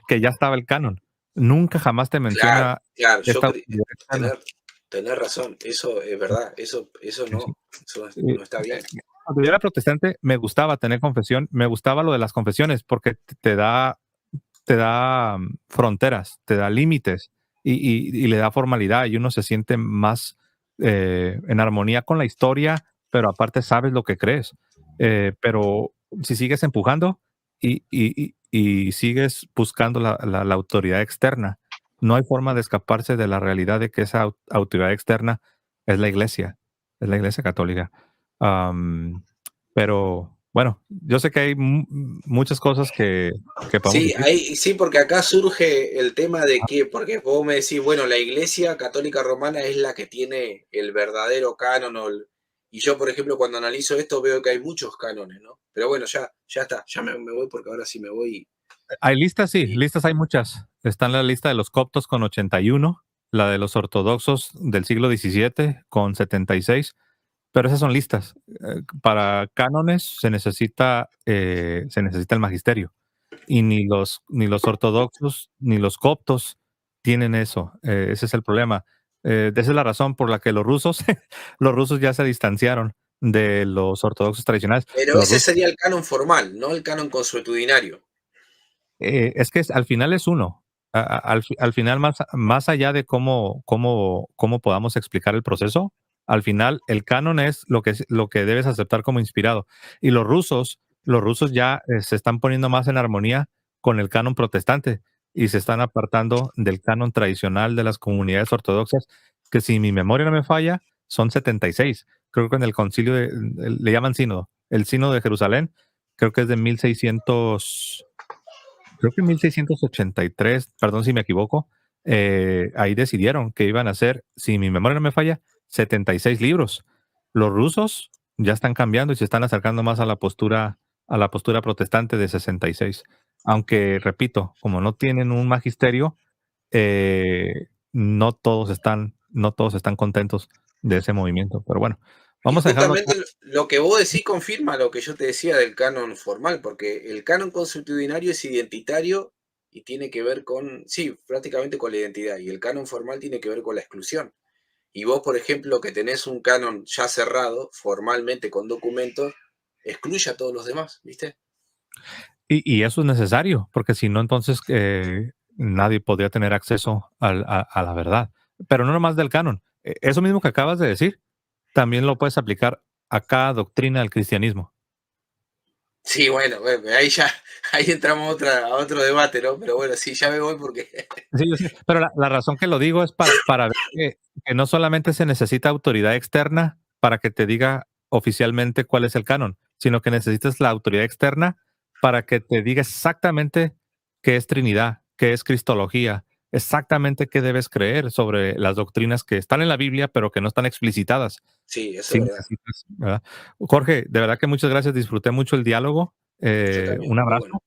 que ya estaba el canon. Nunca jamás te Claro, menciona claro, esta autoridad externa. tener razón, eso es verdad, eso Sí, sí. no, eso Eh, no está bien. Cuando yo era protestante, me gustaba tener confesión, me gustaba lo de las confesiones porque te da fronteras, te da límites y le da formalidad y uno se siente más en armonía con la historia, pero aparte sabes lo que crees. Pero si sigues empujando y sigues buscando la autoridad externa, no hay forma de escaparse de la realidad de que esa autoridad externa es la iglesia católica. Am, pero bueno, yo sé que hay muchas cosas que podemos Sí, decir. sí, porque acá surge el tema de que, porque vos me decís, bueno, la Iglesia Católica Romana es la que tiene el verdadero canon, y yo, por ejemplo, cuando analizo esto veo que hay muchos cánones, ¿no? Pero bueno, ya está, ya me voy porque ahora sí me voy. Hay listas, sí, Y, listas hay muchas. Está en la lista de los coptos con 81, la de los ortodoxos del siglo XVII con 76, pero esas son listas. Para cánones se necesita el magisterio, y ni los ortodoxos ni los coptos tienen eso. Ese es el problema. Esa es la razón por la que los rusos, los rusos ya se distanciaron de los ortodoxos tradicionales. pero Los ese rusos sería el canon formal, no el canon consuetudinario. Es que al final es uno. Al final, más allá de cómo podamos explicar el proceso, al final el canon es lo que debes aceptar como inspirado. Y los rusos ya se están poniendo más en armonía con el canon protestante y se están apartando del canon tradicional de las comunidades ortodoxas, que si mi memoria no me falla, son 76. Creo que en el concilio, le llaman sínodo, el sínodo de Jerusalén, creo que es de 1600. Creo que en 1683, perdón si me equivoco, ahí decidieron que iban a hacer, si mi memoria no me falla, 76 libros. Los rusos ya están cambiando y se están acercando más a la postura protestante de 66. Aunque, repito, como no tienen un magisterio, no todos están contentos de ese movimiento. Pero bueno, Y vamos a dejarlo justamente acá. lo que vos decís confirma lo que yo te decía del canon formal, porque el canon consuetudinario es identitario y tiene que ver con, sí, prácticamente con la identidad, y el canon formal tiene que ver con la exclusión. Y vos, por ejemplo, que tenés un canon ya cerrado, formalmente con documentos, excluye a todos los demás, ¿viste? Y eso es necesario, porque si no, entonces nadie podría tener acceso a la verdad. Pero no nomás del canon. Eso mismo que acabas de decir, también lo puedes aplicar a cada doctrina del cristianismo. Sí, bueno, bueno, ahí ya, ahí entramos a otro debate, ¿no? Pero bueno, sí, ya me voy porque Sí, yo sé, pero la razón que lo digo es para ver que no solamente se necesita autoridad externa para que te diga oficialmente cuál es el canon, sino que necesitas la autoridad externa para que te diga exactamente qué es Trinidad, qué es Cristología, exactamente qué debes creer sobre las doctrinas que están en la Biblia, pero que no están explicitadas. sí, eso Sí es verdad. necesitas, ¿verdad? Jorge, de verdad que muchas gracias, disfruté mucho el diálogo. Yo también, Un muy bueno. abrazo